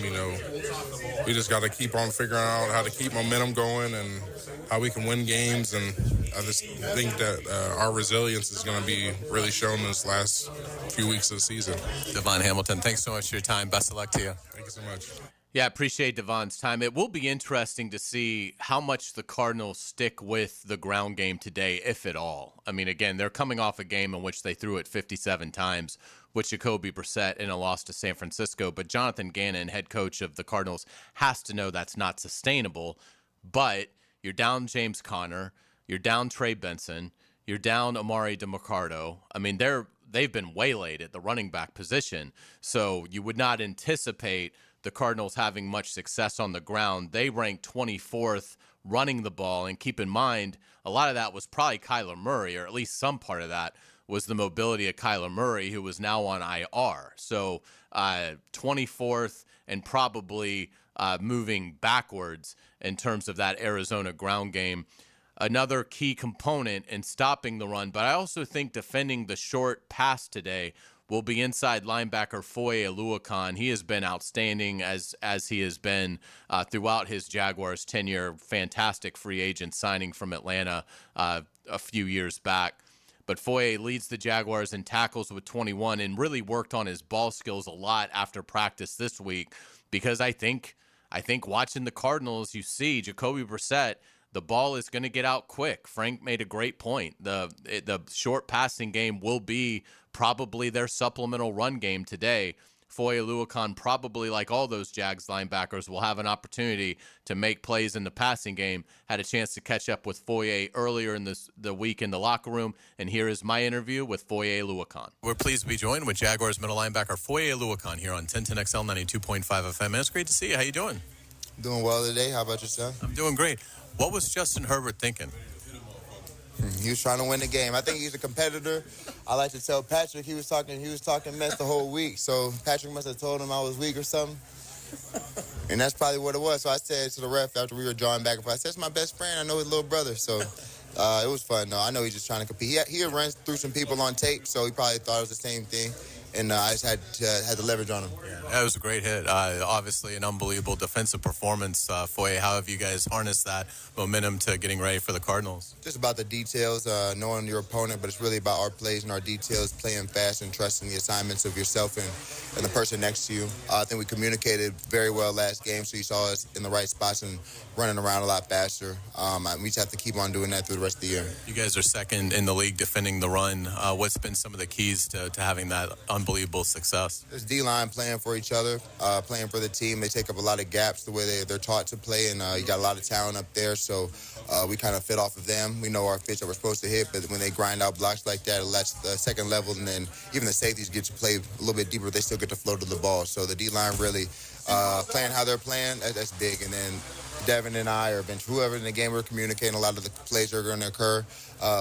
We just got to keep on figuring out how to keep momentum going and how we can win games. And I just think that our resilience is going to be really shown in this last few weeks of the season. Devon Hamilton, thanks so much for your time. Best of luck to you. Thank you so much. Yeah, appreciate Devon's time. It will be interesting to see how much the Cardinals stick with the ground game today, if at all. I mean, again, they're coming off a game in which they threw it 57 times with Jacoby Brissett in a loss to San Francisco. But Jonathan Gannon, head coach of the Cardinals, has to know that's not sustainable. But you're down James Conner, you're down Trey Benson, you're down Amari DeMarcado. I mean, they've been waylaid at the running back position. So you would not anticipate the Cardinals having much success on the ground. They ranked 24th running the ball, and keep in mind, a lot of that was probably Kyler Murray, or at least some part of that was the mobility of Kyler Murray, who was now on IR. So 24th and probably moving backwards in terms of that Arizona ground game. Another key component in stopping the run, but I also think defending the short pass today will be inside linebacker Foye Oluokun. He has been outstanding as he has been throughout his Jaguars tenure. Fantastic free agent signing from Atlanta a few years back. But Foye leads the Jaguars in tackles with 21 and really worked on his ball skills a lot after practice this week, because I think watching the Cardinals, you see Jacoby Brissett, the ball is going to get out quick. Frank made a great point. The short passing game will be probably their supplemental run game today. Foye Oluokun, probably like all those Jags linebackers, will have an opportunity to make plays in the passing game. Had a chance to catch up with Foye earlier in the week in the locker room, and here is my interview with Foye Oluokun. We're pleased to be joined with Jaguars middle linebacker Foye Oluokun here on 1010XL 92.5 FM. It's great to see you. How you doing? Doing well today. How about yourself? I'm doing great. What was Justin Herbert thinking? He was trying to win the game. I think he's a competitor. I like to tell Patrick he was talking mess the whole week. So Patrick must have told him I was weak or something. And that's probably what it was. So I said to the ref after we were drawing back and forth, I said, "It's my best friend. I know his little brother." So it was fun, though. I know he's just trying to compete. He had run through some people on tape, so he probably thought it was the same thing. and I just had to leverage on him. Yeah, that was a great hit. Obviously, an unbelievable defensive performance. Foye, how have you guys harnessed that momentum to getting ready for the Cardinals? Just about the details, knowing your opponent, but it's really about our plays and our details, playing fast and trusting the assignments of yourself and the person next to you. I think we communicated very well last game, so you saw us in the right spots and running around a lot faster. We just have to keep on doing that through the rest of the year. You guys are second in the league defending the run. What's been some of the keys to having that unbelievable success? There's D-line playing for each other, playing for the team. They take up a lot of gaps the way they're taught to play, and you got a lot of talent up there, so we kind of fit off of them. We know our fits that we're supposed to hit, but when they grind out blocks like that, it lets the second level, and then even the safeties get to play a little bit deeper. They still get to flow to the ball. So the D-line really playing how they're playing, that's big. And then Devin and I, or bench whoever in the game, we're communicating a lot of the plays that are going to occur,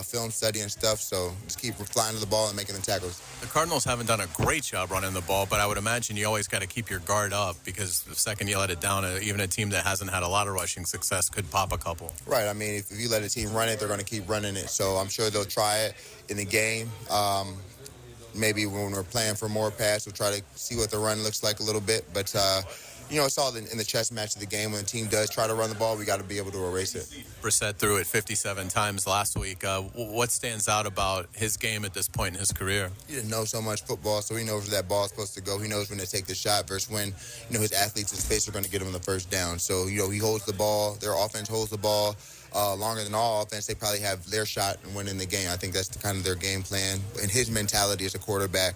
film study and stuff. So just keep flying to the ball and making the tackles. The Cardinals haven't done a great job running the ball, but I would imagine you always got to keep your guard up because the second you let it down, even a team that hasn't had a lot of rushing success could pop a couple. Right. I mean, if you let a team run it, they're going to keep running it. So I'm sure they'll try it in the game. Maybe when we're playing for more pass, we'll try to see what the run looks like a little bit. But, it's all in the chess match of the game. When the team does try to run the ball, we got to be able to erase it. Brissett threw it 57 times last week. What stands out about his game at this point in his career? He didn't know so much football, so he knows where that ball is supposed to go. He knows when to take the shot versus when, his athletes in space are going to get him the first down. So, he holds the ball. Their offense holds the ball longer than all offense. They probably have their shot and win in the game. I think that's kind of their game plan. And his mentality as a quarterback,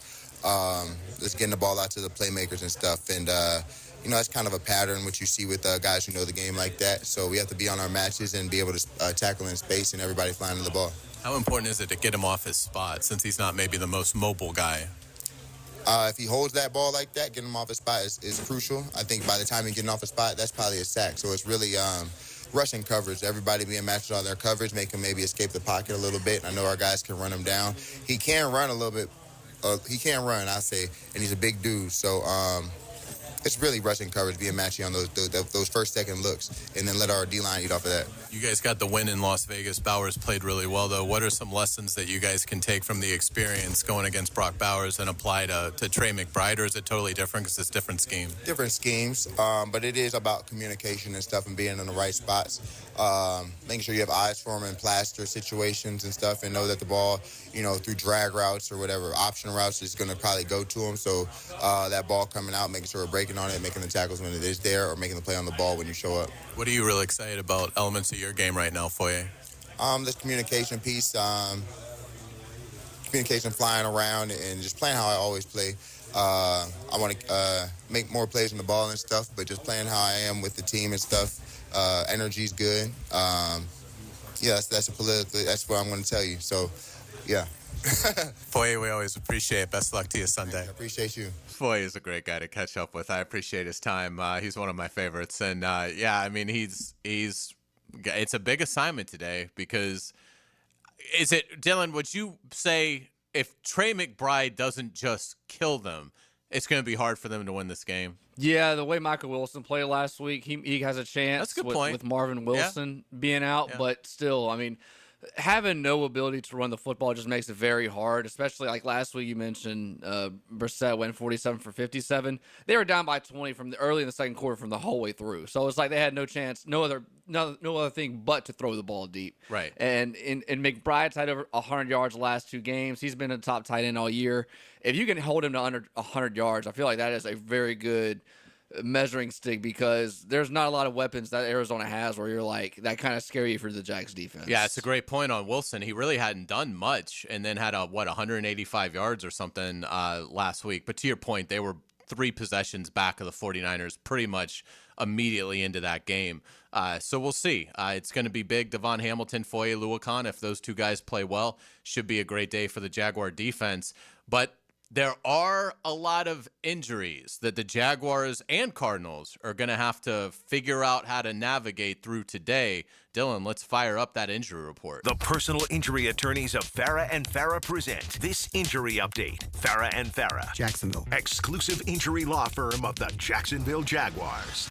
just getting the ball out to the playmakers and stuff. And, that's kind of a pattern which you see with guys who know the game like that. So we have to be on our matches and be able to tackle in space and everybody flying to the ball. How important is it to get him off his spot since he's not maybe the most mobile guy? If he holds that ball like that, getting him off his spot is crucial. I think by the time he's getting off his spot, that's probably a sack. So it's really rushing coverage. Everybody being matched on their coverage, make him maybe escape the pocket a little bit. I know our guys can run him down. He can run a little bit. He can run, I say, and he's a big dude. So it's really rushing coverage, being matchy on those first second looks, and then let our D-line eat off of that. You guys got the win in Las Vegas. Bowers played really well, though. What are some lessons that you guys can take from the experience going against Brock Bowers and apply to Trey McBride, or is it totally different because it's different scheme? Different schemes, but it is about communication and stuff and being in the right spots. Making sure you have eyes for him in plaster situations and stuff, and know that the ball, through drag routes or whatever, option routes is going to probably go to him. So that ball coming out, making sure we're breaking on it, making the tackles when it is there, or making the play on the ball when you show up. What are you really excited about elements of your game right now, Foye? This communication piece, communication flying around and just playing how I always play. I want to make more plays on the ball and stuff, but just playing how I am with the team and stuff. Energy's good. That's what I'm going to tell you. So, yeah. Foye, we always appreciate it. Best luck to you Sunday. I appreciate you. Foye is a great guy to catch up with. I appreciate his time. He's one of my favorites. And, it's a big assignment today because Dylan, would you say if Trey McBride doesn't just kill them, it's going to be hard for them to win this game? Yeah, the way Michael Wilson played last week, he has a chance with Marvin Wilson being out, but still, I mean, having no ability to run the football just makes it very hard, especially like last week you mentioned Brissett went 47 for 57. They were down by 20 from early in the second quarter from the whole way through. So it's like they had no chance, no other thing but to throw the ball deep. Right. And McBride's had over 100 yards the last 2 games. He's been a top tight end all year. If you can hold him to under 100 yards, I feel like that is a very good measuring stick because there's not a lot of weapons that Arizona has where you're like, that kind of scare you for the Jags defense. Yeah, it's a great point on Wilson. He really hadn't done much and then had 185 yards or something last week. But to your point, they were 3 possessions back of the 49ers pretty much immediately into that game. So we'll see. It's going to be big. Devon Hamilton, Foye Oluokun, if those 2 guys play well, should be a great day for the Jaguar defense. But there are a lot of injuries that the Jaguars and Cardinals are going to have to figure out how to navigate through today. Dylan, let's fire up that injury report. The personal injury attorneys of Farah and Farah present this injury update. Farah and Farah, Jacksonville. Exclusive injury law firm of the Jacksonville Jaguars.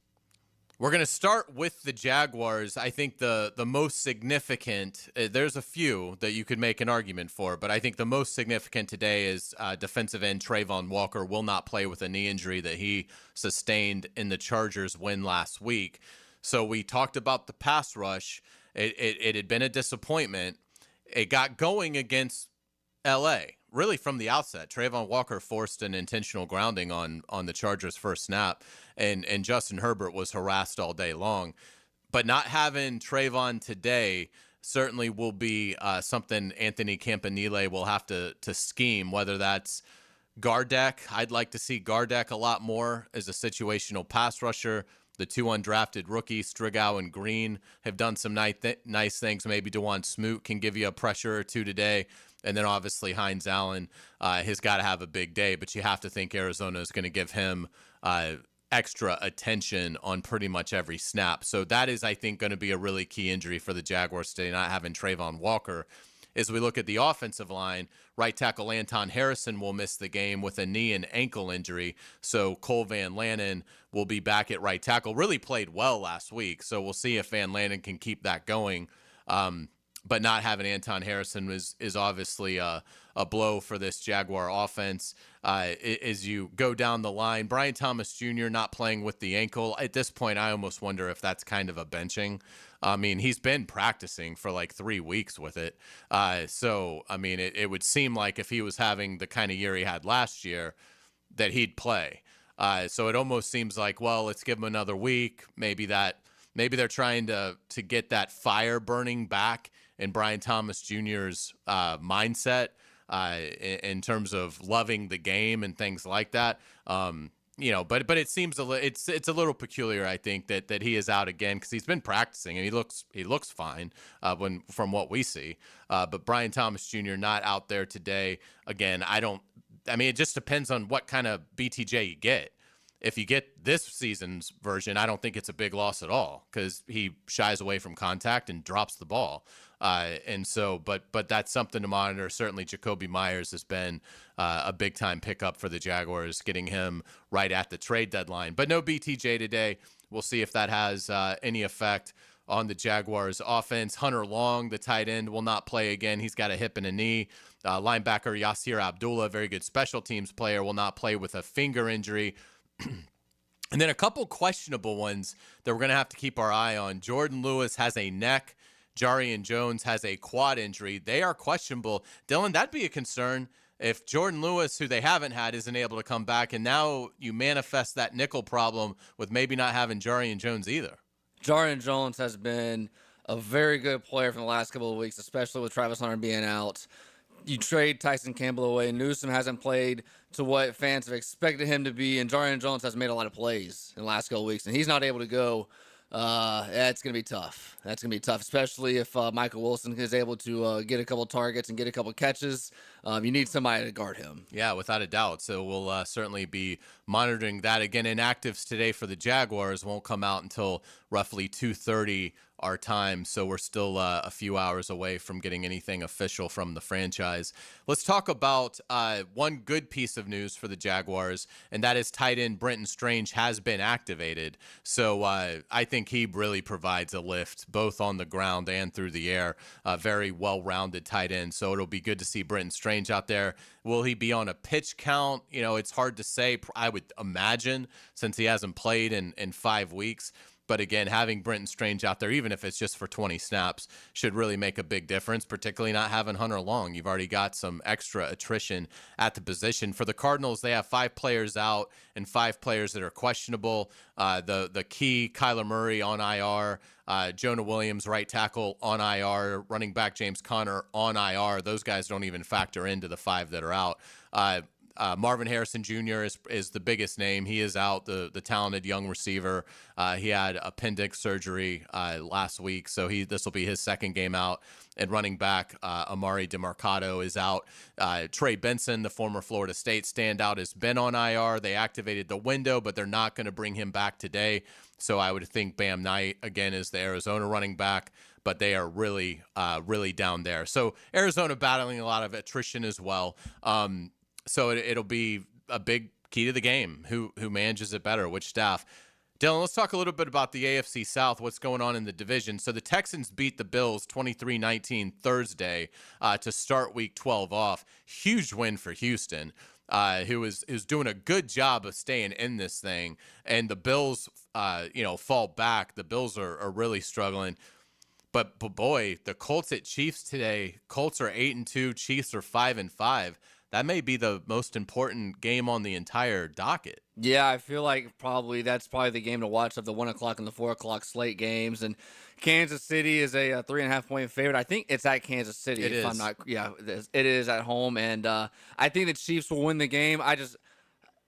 We're going to start with the Jaguars. I think the most significant, there's a few that you could make an argument for, but I think the most significant today is defensive end Trayvon Walker will not play with a knee injury that he sustained in the Chargers win last week. So we talked about the pass rush. It had been a disappointment. It got going against L.A., really from the outset. Trayvon Walker forced an intentional grounding on the Chargers' first snap, and Justin Herbert was harassed all day long. But not having Trayvon today certainly will be something Anthony Campanile will have to scheme, whether that's Gardeck. I'd like to see Gardeck a lot more as a situational pass rusher. The two undrafted rookies, Strigow and Green, have done some nice things. Maybe DeJuan Smoot can give you a pressure or two today. And then obviously Hines Allen has got to have a big day, but you have to think Arizona is going to give him extra attention on pretty much every snap. So that is, I think, going to be a really key injury for the Jaguars today, not having Trayvon Walker. As we look at the offensive line, right tackle Anton Harrison will miss the game with a knee and ankle injury. So Cole Van Lanen will be back at right tackle. Really played well last week, so we'll see if Van Lanen can keep that going. But not having Anton Harrison is obviously a blow for this Jaguar offense. As you go down the line, Brian Thomas Jr. not playing with the ankle. At this point, I almost wonder if that's kind of a benching. I mean, he's been practicing for like 3 weeks with it. So, I mean, it would seem like if he was having the kind of year he had last year, that he'd play. So it almost seems like, well, let's give him another week. Maybe they're trying to get that fire burning back in Brian Thomas Jr.'s mindset in terms of loving the game and things like that. But it seems it's a little peculiar, I think, that he is out again because he's been practicing and he looks fine from what we see. But Brian Thomas Jr. not out there today again. It just depends on what kind of BTJ you get. If you get this season's version, I don't think it's a big loss at all because he shies away from contact and drops the ball. But that's something to monitor. Certainly, Jacoby Myers has been a big-time pickup for the Jaguars, getting him right at the trade deadline. But no BTJ today. We'll see if that has any effect on the Jaguars' offense. Hunter Long, the tight end, will not play again. He's got a hip and a knee. Linebacker Yasir Abdullah, very good special teams player, will not play with a finger injury. And then a couple questionable ones that we're going to have to keep our eye on. Jordan Lewis has a neck. Jarian Jones has a quad injury. They are questionable. Dylan, that'd be a concern if Jordan Lewis, who they haven't had, isn't able to come back, and now you manifest that nickel problem with maybe not having Jarian Jones either. Jarian Jones has been a very good player from the last couple of weeks, especially with Travis Hunter being out. You trade Tyson Campbell away. Newsome hasn't played to what fans have expected him to be, and Jarian Jones has made a lot of plays in the last couple of weeks, and he's not able to go. That's going to be tough. That's going to be tough, especially if Michael Wilson is able to get a couple targets and get a couple catches. You need somebody to guard him. Yeah, without a doubt. So we'll certainly be monitoring that. Again, inactives today for the Jaguars won't come out until roughly 2:30 our time, so we're still a few hours away from getting anything official from the franchise. Let's talk about one good piece of news for the Jaguars, and that is tight end Brenton Strange has been activated. So I think he really provides a lift both on the ground and through the air. Very well-rounded tight end, so it'll be good to see Brenton Strange out there. Will he be on a pitch count? It's hard to say. I would imagine, since he hasn't played in 5 weeks. But again, having Brenton Strange out there, even if it's just for 20 snaps, should really make a big difference, particularly not having Hunter Long. You've already got some extra attrition at the position. For the Cardinals, they have 5 players out and 5 players that are questionable. The key, Kyler Murray on IR, Jonah Williams, right tackle, on IR, running back James Conner on IR. Those guys don't even factor into the 5 that are out. Marvin Harrison Jr. is the biggest name. He is out, the talented young receiver. He had appendix surgery last week, so this will be his second game out. And running back Amari DeMarcado is out. Trey Benson, the former Florida State standout, has been on IR. They activated the window, but they're not going to bring him back today. So I would think Bam Knight, again, is the Arizona running back, but they are really, really down there. So Arizona battling a lot of attrition as well. So it'll be a big key to the game. Who manages it better? Which staff? Dylan, let's talk a little bit about the AFC South, what's going on in the division. So the Texans beat the Bills 23-19 Thursday to start Week 12 off. Huge win for Houston, who is doing a good job of staying in this thing. And the Bills, fall back. The Bills are really struggling. But boy, the Colts at Chiefs today. Colts are 8-2. Chiefs are 5-5. That may be the most important game on the entire docket. Yeah, I feel like that's probably the game to watch of the 1 o'clock and the 4 o'clock slate games. And Kansas City is a 3.5-point favorite. I think it's at Kansas City. It is. I'm not. Yeah, it is at home, and I think the Chiefs will win the game. I just,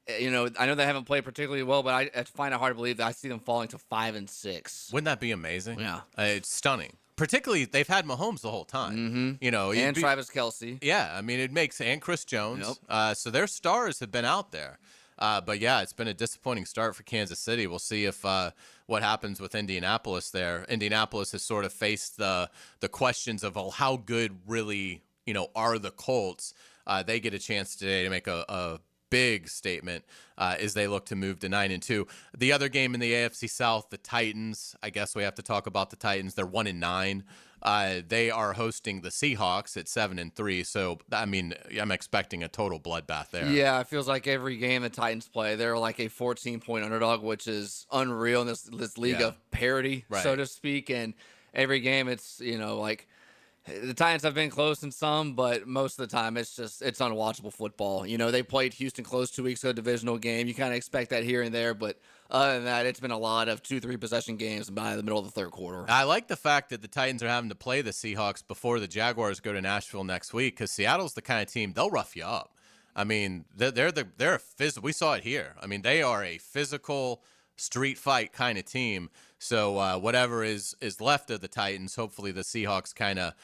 I know they haven't played particularly well, but I find it hard to believe that I see them falling to 5-6. Wouldn't that be amazing? Yeah, it's stunning. Particularly, they've had Mahomes the whole time. Mm-hmm. And Travis Kelce. Yeah, I mean, and Chris Jones. Yep. So their stars have been out there. But yeah, it's been a disappointing start for Kansas City. We'll see if what happens with Indianapolis there. Indianapolis has sort of faced the questions of how good really are the Colts. They get a chance today to make a big statement as they look to move to 9-2. The other game in the AFC South, the Titans. I guess we have to talk about the Titans. They're 1-9. They are hosting the Seahawks at 7-3. So I mean, I'm expecting a total bloodbath there. Yeah, it feels like every game the Titans play, they're like a 14-point underdog, which is unreal in this league of parity, so to speak. And every game, it's the Titans have been close in some, but most of the time it's unwatchable football. They played Houston close 2 weeks ago, divisional game. You kind of expect that here and there, but other than that, it's been a lot of 2-3 possession games by the middle of the third quarter. I like the fact that the Titans are having to play the Seahawks before the Jaguars go to Nashville next week, because Seattle's the kind of team, they'll rough you up. I mean, they're a physical. We saw it here. I mean, they are a physical street fight kind of team. So whatever is left of the Titans, hopefully the Seahawks kind of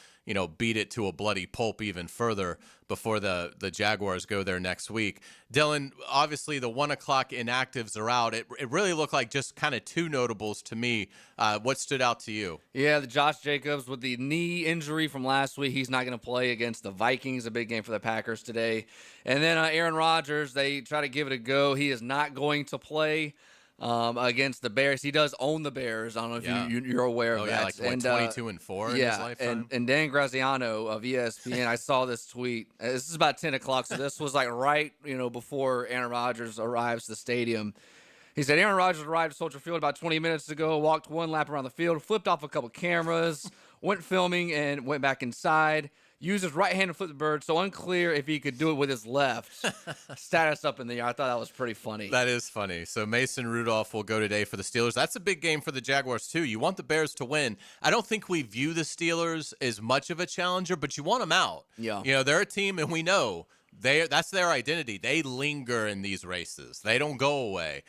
beat it to a bloody pulp even further before the Jaguars go there next week. Dylan, obviously the 1 o'clock inactives are out. It really looked like just kind of two notables to me. What stood out to you? Yeah, the Josh Jacobs with the knee injury from last week. He's not going to play against the Vikings, a big game for the Packers today. And then Aaron Rodgers, they try to give it a go. He is not going to play against the Bears. He does own the Bears. I don't know if you're aware of that. Yeah, like 22-4 in his lifetime. And Dan Graziano of ESPN, I saw this tweet. This is about 10 o'clock, so this was like right, before Aaron Rodgers arrives to the stadium. He said, Aaron Rodgers arrived at Soldier Field about 20 minutes ago, walked one lap around the field, flipped off a couple cameras, went filming, and went back inside. Used his right hand to flip the bird, so unclear if he could do it with his left. Status up in the air. I thought that was pretty funny. That is funny. So Mason Rudolph will go today for the Steelers. That's a big game for the Jaguars, too. You want the Bears to win. I don't think we view the Steelers as much of a challenger, but you want them out. Yeah. They're a team, and we know that's their identity. They linger in these races. They don't go away.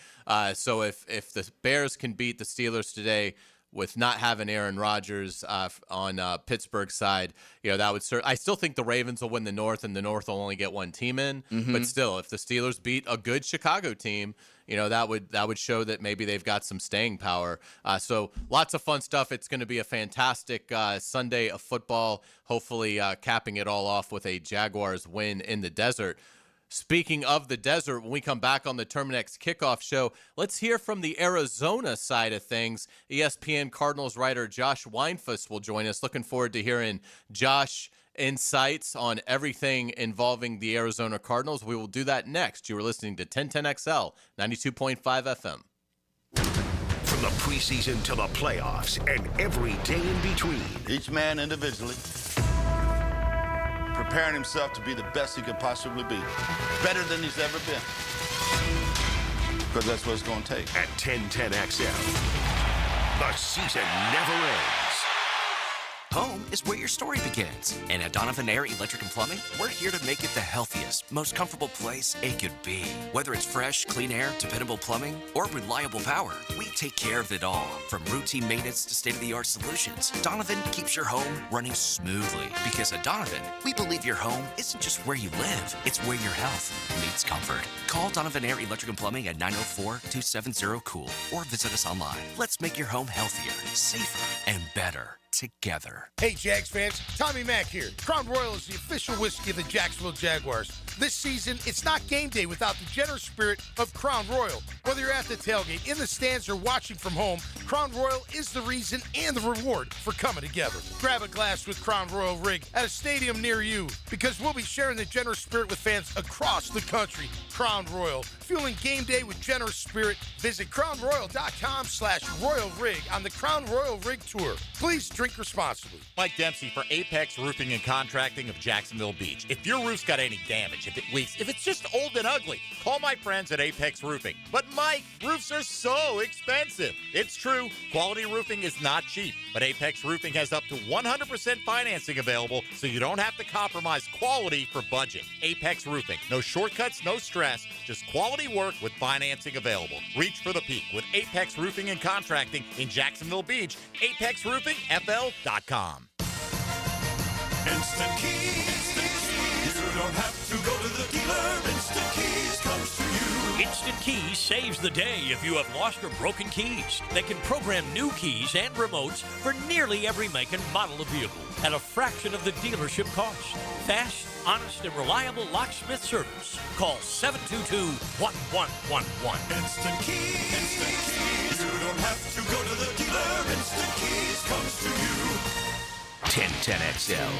So if the Bears can beat the Steelers today, with not having Aaron Rodgers on Pittsburgh's side, that would I still think the Ravens will win the North, and the North will only get one team in. Mm-hmm. But still, if the Steelers beat a good Chicago team, that would show that maybe they've got some staying power. So lots of fun stuff. It's going to be a fantastic Sunday of football. Hopefully, capping it all off with a Jaguars win in the desert. Speaking of the desert, when we come back on the Terminix Kickoff show, let's hear from the Arizona side of things. ESPN Cardinals writer Josh Weinfuss will join us. Looking forward to hearing Josh insights on everything involving the Arizona Cardinals. We will do that next. You are listening to 1010XL, 92.5 FM. From the preseason to the playoffs and every day in between. Each man individually preparing himself to be the best he could possibly be. Better than he's ever been. Because that's what it's going to take. At 1010XL, the season never ends. Home is where your story begins. And at Donovan Air Electric and Plumbing, we're here to make it the healthiest, most comfortable place it could be. Whether it's fresh, clean air, dependable plumbing, or reliable power, we take care of it all. From routine maintenance to state-of-the-art solutions, Donovan keeps your home running smoothly. Because at Donovan, we believe your home isn't just where you live, it's where your health meets comfort. Call Donovan Air Electric and Plumbing at 904-270-COOL or visit us online. Let's make your home healthier, safer, and better together. Hey, Jags fans, Tommy Mack here. Crown Royal is the official whiskey of the Jacksonville Jaguars. This season, it's not game day without the generous spirit of Crown Royal. Whether you're at the tailgate, in the stands, or watching from home, Crown Royal is the reason and the reward for coming together. Grab a glass with Crown Royal Rig at a stadium near you, because we'll be sharing the generous spirit with fans across the country. Crown Royal, fueling game day with generous spirit. Visit crownroyal.com/Royal Rig on the Crown Royal Rig Tour. Please drink responsibly. Mike Dempsey for Apex Roofing and Contracting of Jacksonville Beach. If your roof's got any damage, if it leaks, if it's just old and ugly, call my friends at Apex Roofing. But Mike, roofs are so expensive. It's true, quality roofing is not cheap, but Apex Roofing has up to 100% financing available, so you don't have to compromise quality for budget. Apex Roofing, no shortcuts, no stress, just quality work with financing available. Reach for the peak with Apex Roofing and Contracting in Jacksonville Beach. ApexRoofingFL.com. Instant Keys. You don't have to go to the dealer. Instant Keys comes to you. Instant Keys saves the day if you have lost or broken keys. They can program new keys and remotes for nearly every make and model of vehicle at a fraction of the dealership cost. Fast, honest, and reliable locksmith service. Call 722-1111. Instant Keys. Instant Keys. You don't have to go to the dealer. Instant Keys comes to you. 1010XL.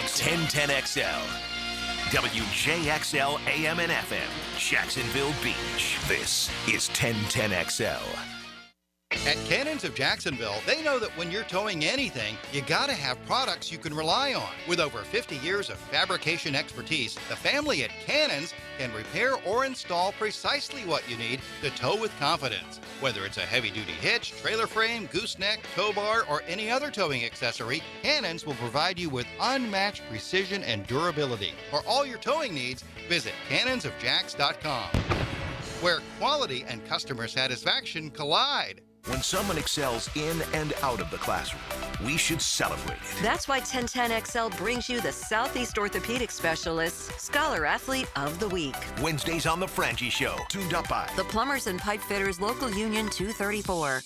1010XL. WJXL AM and FM. Jacksonville Beach. This is 1010XL. At Cannons of Jacksonville, they know that when you're towing anything, you gotta have products you can rely on. With over 50 years of fabrication expertise, the family at Cannons can repair or install precisely what you need to tow with confidence. Whether it's a heavy-duty hitch, trailer frame, gooseneck, tow bar, or any other towing accessory, Cannons will provide you with unmatched precision and durability. For all your towing needs, visit cannonsofjacks.com, where quality and customer satisfaction collide. When someone excels in and out of the classroom, we should celebrate it. That's why 1010XL brings you the Southeast Orthopedic Specialist Scholar Athlete of the Week. Wednesdays on The Frangie Show, tuned up by The Plumbers and Pipe Fitters Local Union 234.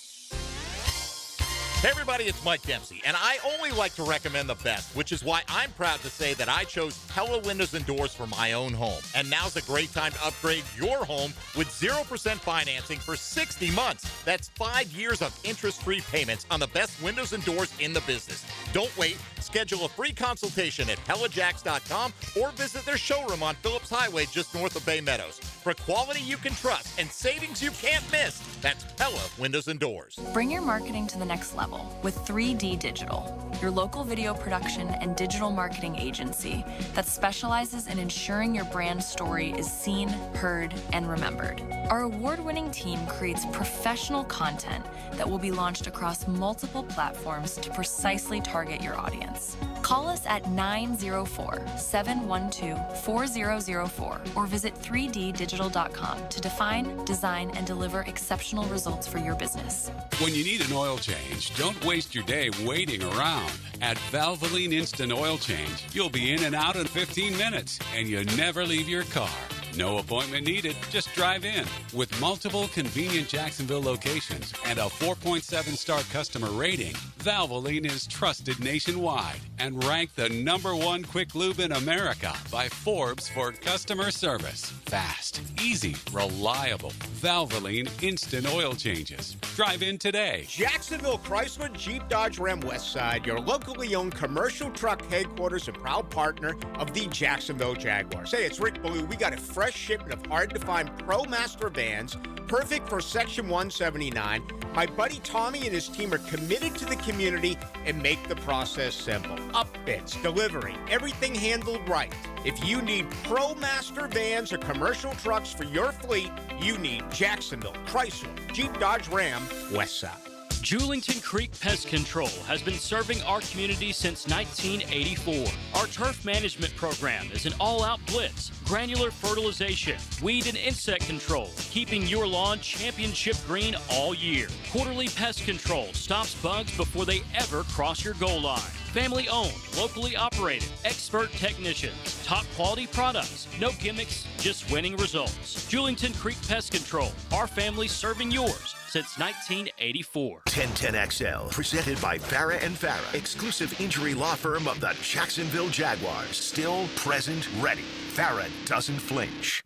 Hey everybody, it's Mike Dempsey, and I only like to recommend the best, which is why I'm proud to say that I chose Pella Windows and Doors for my own home. And now's a great time to upgrade your home with 0% financing for 60 months. That's 5 years of interest-free payments on the best windows and doors in the business. Don't wait. Schedule a free consultation at PellaJacks.com or visit their showroom on Phillips Highway just north of Bay Meadows. For quality you can trust and savings you can't miss, that's Pella Windows and Doors. Bring your marketing to the next level with 3D Digital, your local video production and digital marketing agency that specializes in ensuring your brand story is seen, heard, and remembered. Our award-winning team creates professional content that will be launched across multiple platforms to precisely target your audience. Call us at 904-712-4004 or visit 3ddigital.com to define, design, and deliver exceptional results for your business. When you need an oil change, don't waste your day waiting around. At Valvoline Instant Oil Change, you'll be in and out in 15 minutes, and you never leave your car. No appointment needed, just drive in. With multiple convenient Jacksonville locations and a 4.7-star customer rating, Valvoline is trusted nationwide and ranked the #1 quick lube in America by Forbes for customer service. Fast, easy, reliable. Valvoline Instant Oil Changes. Drive in today. Jacksonville Chrysler Jeep Dodge Ram Westside, your locally owned commercial truck headquarters and proud partner of the Jacksonville Jaguars. Hey, it's Rick Ballou. We got a fresh shipment of hard-to-find ProMaster vans, perfect for Section 179. My buddy Tommy and his team are committed to the community and make the process simple. Upfits, delivery, everything handled right. If you need ProMaster vans or commercial trucks for your fleet, you need Jacksonville Chrysler Jeep Dodge Ram Westside. Julington Creek Pest Control has been serving our community since 1984. Our turf management program is an all-out blitz, granular fertilization, weed and insect control, keeping your lawn championship green all year. Quarterly pest control stops bugs before they ever cross your goal line. Family owned, locally operated, expert technicians, top quality products, no gimmicks, just winning results. Julington Creek Pest Control, our family serving yours since 1984. 1010XL, presented by Farah and Farah, exclusive injury law firm of the Jacksonville Jaguars. Still present, ready. Farah doesn't flinch.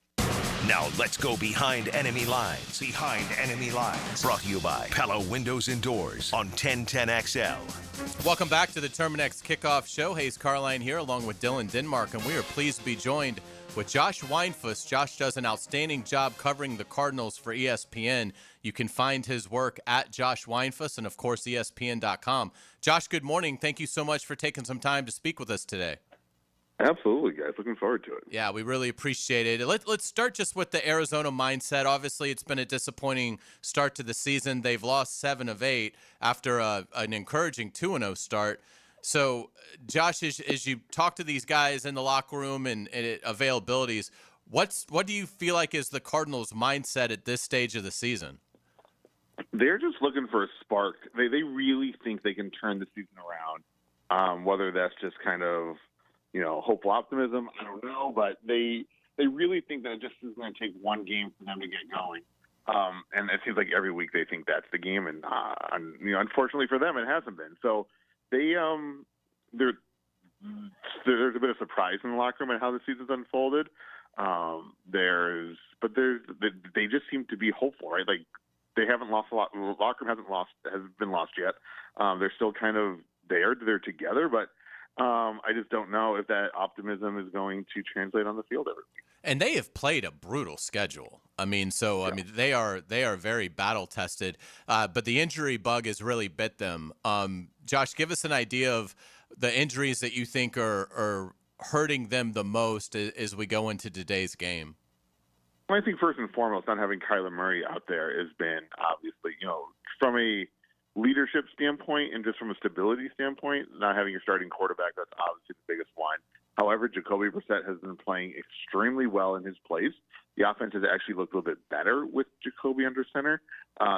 Now let's go behind enemy lines. Behind enemy lines. Brought to you by Pella Windows and Doors on 1010XL. Welcome back to the Terminix Kickoff Show. Hayes Carline here along with Dylan Denmark, and we are pleased to be joined with Josh Weinfuss. Josh does an outstanding job covering the Cardinals for ESPN. You can find his work at Josh Weinfuss and, of course, ESPN.com. Josh, good morning. Thank you so much for taking some time to speak with us today. Absolutely, guys. Looking forward to it. Yeah, we really appreciate it. Let's start just with the Arizona mindset. Obviously, it's been a disappointing start to the season. They've lost 7 of 8 after an encouraging 2-0 start. So, Josh, as you talk to these guys in the locker room and availabilities, what do you feel like is the Cardinals' mindset at this stage of the season? They're just looking for a spark. They really think they can turn the season around, whether that's just kind of, hopeful optimism. I don't know, but they really think that it just is going to take one game for them to get going. And it seems like every week they think that's the game, and unfortunately for them, it hasn't been. So there's a bit of surprise in the locker room at how the season's unfolded. They just seem to be hopeful, right? Like they haven't lost a lot. The locker room hasn't been lost yet. They're still kind of there. They're together, but I just don't know if that optimism is going to translate on the field every week. And they have played a brutal schedule. I mean, they are very battle tested, but the injury bug has really bit them. Josh, give us an idea of the injuries that you think are hurting them the most as we go into today's game. I think first and foremost, not having Kyler Murray out there has been obviously, from a leadership standpoint and just from a stability standpoint, not having your starting quarterback, that's obviously the biggest one. However, Jacoby Brissett has been playing extremely well in his place. The offense has actually looked a little bit better with Jacoby under center.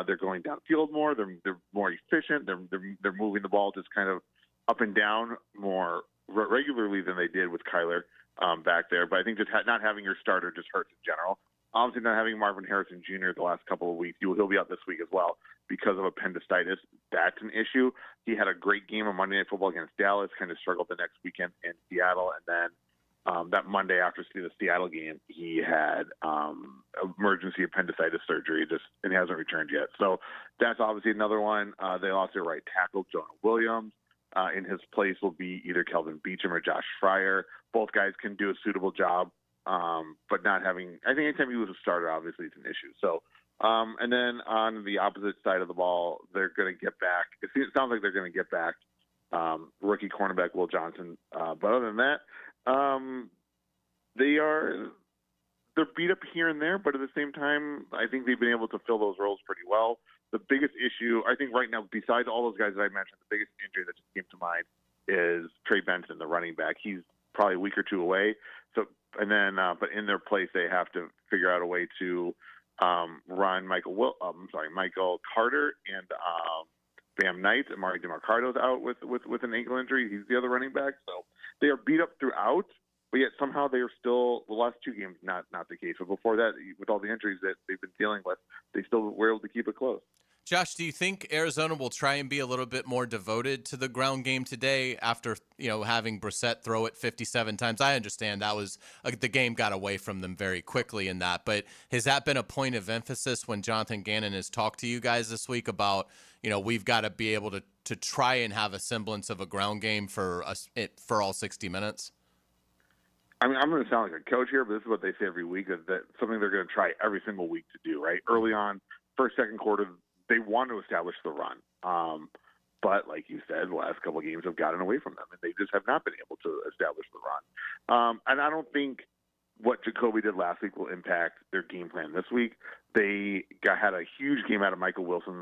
They're going downfield more. They're more efficient. They're moving the ball just kind of up and down more regularly than they did with Kyler back there. But I think just not having your starter just hurts in general. Obviously, not having Marvin Harrison Jr. the last couple of weeks, he'll be out this week as well because of appendicitis. That's an issue. He had a great game on Monday Night Football against Dallas, kind of struggled the next weekend in Seattle, and then that Monday after the Seattle game, he had emergency appendicitis surgery, and he hasn't returned yet. So that's obviously another one. They lost their right tackle, Jonah Williams. In his place will be either Kelvin Beachum or Josh Fryer. Both guys can do a suitable job. But not having, I think anytime you lose a starter, obviously it's an issue. So, and then on the opposite side of the ball, they're going to get back. It sounds like they're going to get back rookie cornerback Will Johnson. But other than that, they're beat up here and there. But at the same time, I think they've been able to fill those roles pretty well. The biggest issue, I think, right now, besides all those guys that I mentioned, the biggest injury that just came to mind is Trey Benson, the running back. He's probably a week or two away. So, and then, but in their place, they have to figure out a way to run Michael Carter and Bam Knight. Amari DeMarcado's out with an ankle injury. He's the other running back. So they are beat up throughout, but yet somehow they are still, the last 2 games, not the case. But before that, with all the injuries that they've been dealing with, they still were able to keep it close. Josh, do you think Arizona will try and be a little bit more devoted to the ground game today after, having Brissett throw it 57 times? I understand that was the game got away from them very quickly in that, but has that been a point of emphasis when Jonathan Gannon has talked to you guys this week about, we've got to be able to try and have a semblance of a ground game for all 60 minutes? I mean, I'm going to sound like a coach here, but this is what they say every week, is that something they're going to try every single week to do, right? Early on, first, second quarter, they want to establish the run. But like you said, the last couple of games have gotten away from them, and they just have not been able to establish the run. And I don't think what Jacoby did last week will impact their game plan this week. They had a huge game out of Michael Wilson,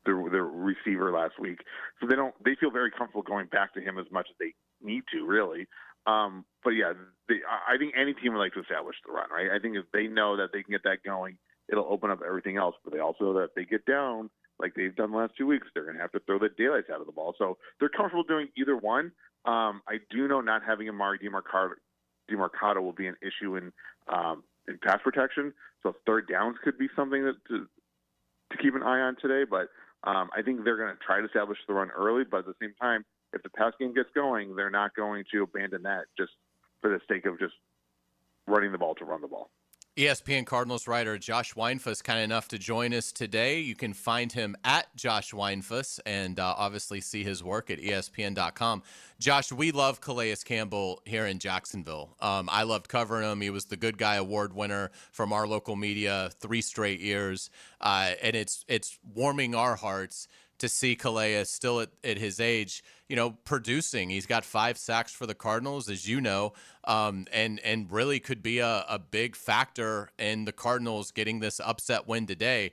the receiver last week. So they feel very comfortable going back to him as much as they need to, really. But yeah, I think any team would like to establish the run, right? I think if they know that they can get that going, it'll open up everything else. But they also know that if they get down, like they've done the last 2 weeks. They're going to have to throw the daylights out of the ball. So they're comfortable doing either one. I do know not having Amari DeMarcado will be an issue in pass protection. So third downs could be something that to keep an eye on today. But I think they're going to try to establish the run early. But at the same time, if the pass game gets going, they're not going to abandon that just for the sake of just running the ball to run the ball. ESPN Cardinals writer Josh Weinfuss kind enough to join us today. You can find him at Josh Weinfuss and obviously see his work at ESPN.com. Josh, we love Calais Campbell here in Jacksonville. I loved covering him. He was the Good Guy Award winner from our local media 3 straight years. And it's warming our hearts to see Calais still at his age, producing. He's got 5 sacks for the Cardinals, as you know, and really could be a big factor in the Cardinals getting this upset win today.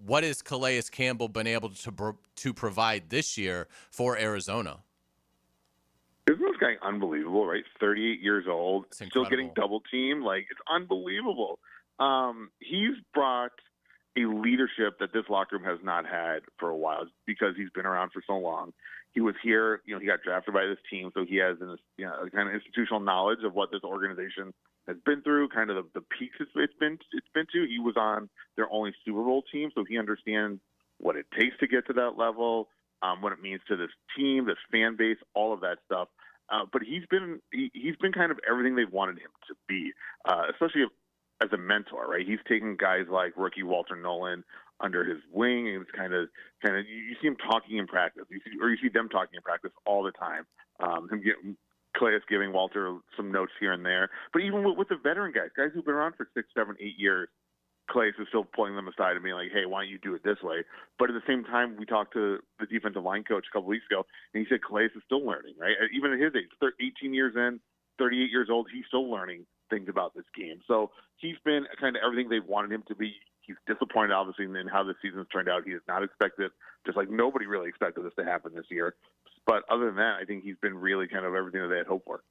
What has Calais Campbell been able to provide this year for Arizona? Isn't this guy unbelievable, right? 38 years old, still getting double teamed. Like, it's unbelievable. He's brought a leadership that this locker room has not had for a while because he's been around for so long. He was here, he got drafted by this team, so he has kind of institutional knowledge of what this organization has been through, kind of the peaks it's been to. He was on their only Super Bowl team, so he understands what it takes to get to that level, what it means to this team, this fan base, all of that stuff. But he's been kind of everything they've wanted him to be, especially as a mentor, right? He's taken guys like rookie Walter Nolan under his wing, and it's kind of you see him talking in practice, you see them talking in practice all the time. Calais giving Walter some notes here and there, but even with the veteran guys who've been around for 6, 7, 8 years, Calais is still pulling them aside and being like, "Hey, why don't you do it this way?" But at the same time, we talked to the defensive line coach a couple weeks ago, and he said Calais is still learning, right? Even at his age, 18 years in, 38 years old, he's still learning things about this game. So he's been kind of everything they've wanted him to be. He's disappointed, obviously, in how the season's turned out. He has not expected, just like nobody really expected this to happen this year. But other than that, I think he's been really kind of everything that they had hoped for.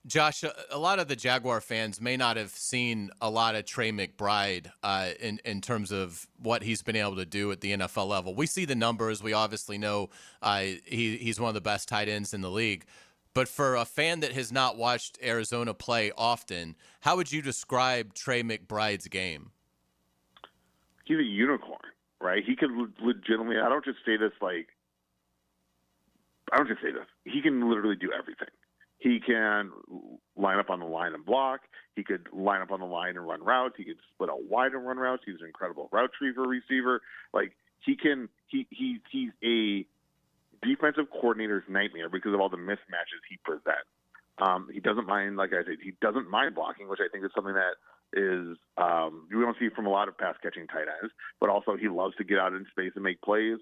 Josh, a lot of the Jaguar fans may not have seen a lot of Trey McBride in terms of what he's been able to do at the NFL level. We see the numbers. We obviously know he's one of the best tight ends in the league. But for a fan that has not watched Arizona play often, how would you describe Trey McBride's game? He's a unicorn, right? He could legitimately, I don't just say this. He can literally do everything. He can line up on the line and block. He could line up on the line and run routes. He could split out wide and run routes. He's an incredible route tree for a receiver. He's a defensive coordinator's nightmare because of all the mismatches he presents. He doesn't mind, like I said, he doesn't mind blocking, which I think is something that is we don't see from a lot of pass catching tight ends. But also he loves to get out in space and make plays.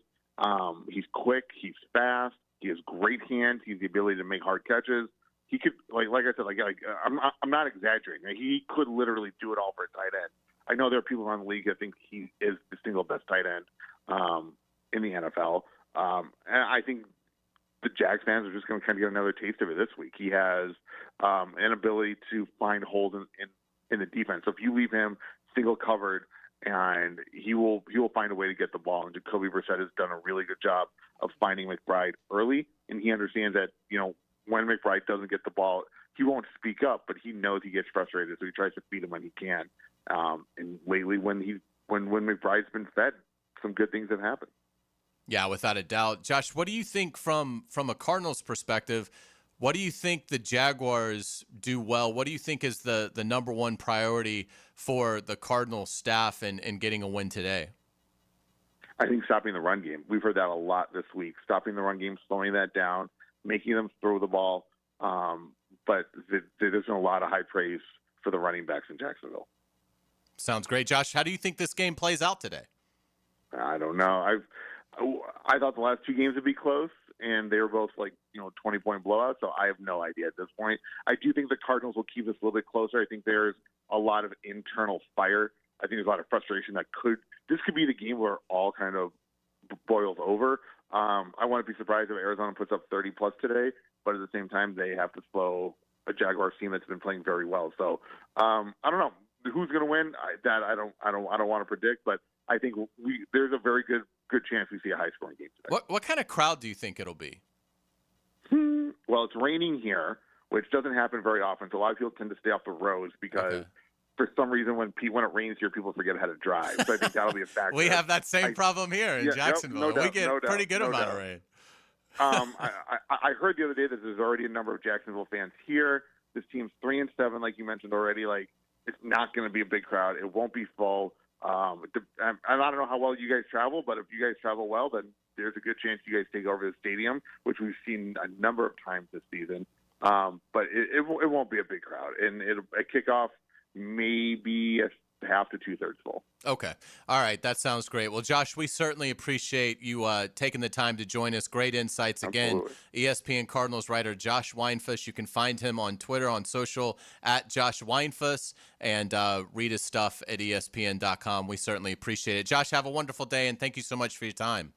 He's quick. He's fast. He has great hands. He has the ability to make hard catches. He could, like I said, I'm not exaggerating. He could literally do it all for a tight end. I know there are people around the league that think he is the single best tight end in the NFL. And I think the Jags fans are just going to kind of get another taste of it this week. He has an ability to find holes in the defense. So if you leave him single covered, and he will find a way to get the ball. And Jacoby Brissett has done a really good job of finding McBride early, and he understands that when McBride doesn't get the ball, he won't speak up, but he knows he gets frustrated, so he tries to feed him when he can. And lately, when McBride's been fed, some good things have happened. Yeah, without a doubt. Josh, what do you think from a Cardinals perspective? What do you think the Jaguars do well? What do you think is the number one priority for the Cardinals staff in getting a win today? I think stopping the run game. We've heard that a lot this week. Stopping the run game, slowing that down, making them throw the ball. But there's been a lot of high praise for the running backs in Jacksonville. Sounds great. Josh, how do you think this game plays out today? I don't know. I thought the last 2 games would be close, and they were both 20-point blowouts, so I have no idea at this point. I do think the Cardinals will keep this a little bit closer. I think there's a lot of internal fire. I think there's a lot of frustration this could be the game where it all kind of boils over. I wouldn't be surprised if Arizona puts up 30-plus today, but at the same time, they have to slow a Jaguars team that's been playing very well. So I don't know who's going to win. I don't want to predict, but I think there's a very good chance we see a high-scoring game today. What kind of crowd do you think it'll be? Well, it's raining here, which doesn't happen very often, so a lot of people tend to stay off the roads because for some reason when it rains here, people forget how to drive. So I think that'll be a factor. We have that same problem here in Jacksonville. No doubt, we get pretty good amount of rain. I heard the other day that there's already a number of Jacksonville fans here. This team's 3-7, like you mentioned already. Like, it's not going to be a big crowd. It won't be full. I don't know how well you guys travel, but if you guys travel well, then there's a good chance you guys take over the stadium, which we've seen a number of times this season. But it won't be a big crowd, and a kickoff maybe a half to 2/3 full. Okay. All right. That sounds great. Well, Josh, we certainly appreciate you taking the time to join us. Great insights. Again, ESPN Cardinals writer Josh Weinfuss. You can find him on Twitter, on social, at Josh Weinfuss, and read his stuff at ESPN.com. We certainly appreciate it. Josh, have a wonderful day, and thank you so much for your time.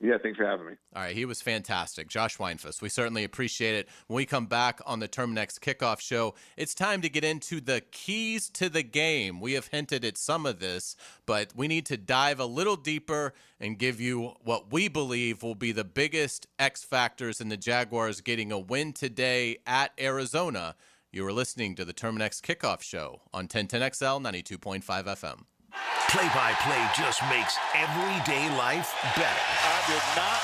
Yeah, thanks for having me. All right, he was fantastic. Josh Weinfuss. We certainly appreciate it. When we come back on the Terminix Kickoff Show, it's time to get into the keys to the game. We have hinted at some of this, but we need to dive a little deeper and give you what we believe will be the biggest X factors in the Jaguars getting a win today at Arizona. You are listening to the Terminix Kickoff Show on 1010XL 92.5 FM. Play-by-play just makes everyday life better. I did not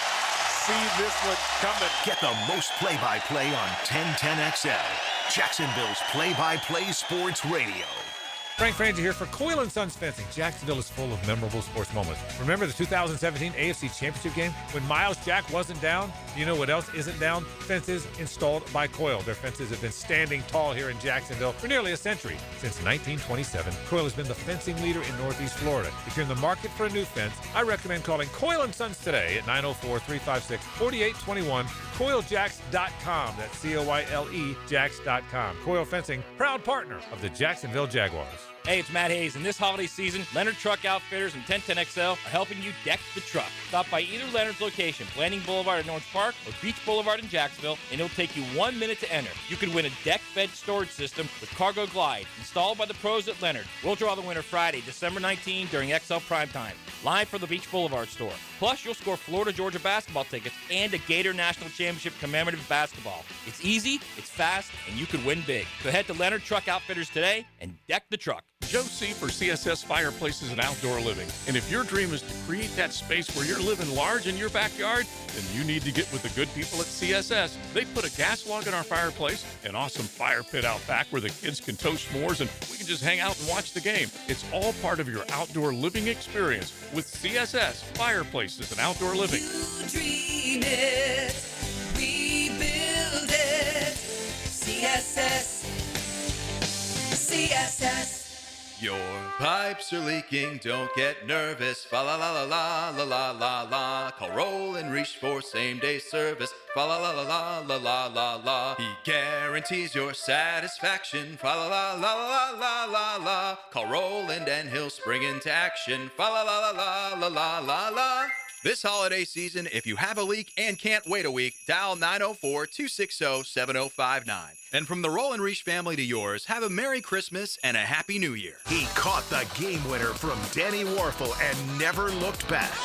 see this one coming. Get the most play-by-play on 1010XL, Jacksonville's play-by-play sports radio. Frank Frangie here for Coyle & Sons Fencing. Jacksonville is full of memorable sports moments. Remember the 2017 AFC Championship game when Miles Jack wasn't down? You know what else isn't down? Fences installed by Coyle. Their fences have been standing tall here in Jacksonville for nearly a century. Since 1927, Coyle has been the fencing leader in Northeast Florida. If you're in the market for a new fence, I recommend calling Coyle & Sons today at 904-356-4821, CoyleJacks.com. That's C-O-Y-L-E, Jacks.com. Coyle Fencing, proud partner of the Jacksonville Jaguars. Hey, it's Matt Hayes, and this holiday season, Leonard Truck Outfitters and 1010XL are helping you deck the truck. Stop by either Leonard's location, Blanding Boulevard in Orange Park or Beach Boulevard in Jacksonville, and it'll take you 1 minute to enter. You could win a deck-fed storage system with Cargo Glide, installed by the pros at Leonard. We'll draw the winner Friday, December 19 during XL Primetime, live from the Beach Boulevard store. Plus, you'll score Florida-Georgia basketball tickets and a Gator National Championship commemorative basketball. It's easy, it's fast, and you could win big. So head to Leonard Truck Outfitters today and deck the truck. Joe C. for CSS Fireplaces and Outdoor Living. And if your dream is to create that space where you're living large in your backyard, then you need to get with the good people at CSS. They put a gas log in our fireplace, an awesome fire pit out back where the kids can toast s'mores and we can just hang out and watch the game. It's all part of your outdoor living experience with CSS Fireplaces and Outdoor Living. You dream it, we build it. CSS. Your pipes are leaking, don't get nervous. Fa la la la la la la la la. Call Roll and Reach for same-day service. Fa la la la la la la la la. He guarantees your satisfaction. Fa la la la la la la la. Call Roland and he'll spring into action. Fa la la la la la la la la. This holiday season, if you have a leak and can't wait a week, dial 904-260-7059. And from the Roll and Reach family to yours, have a Merry Christmas and a Happy New Year. He caught the game winner from Danny Warfel and never looked back.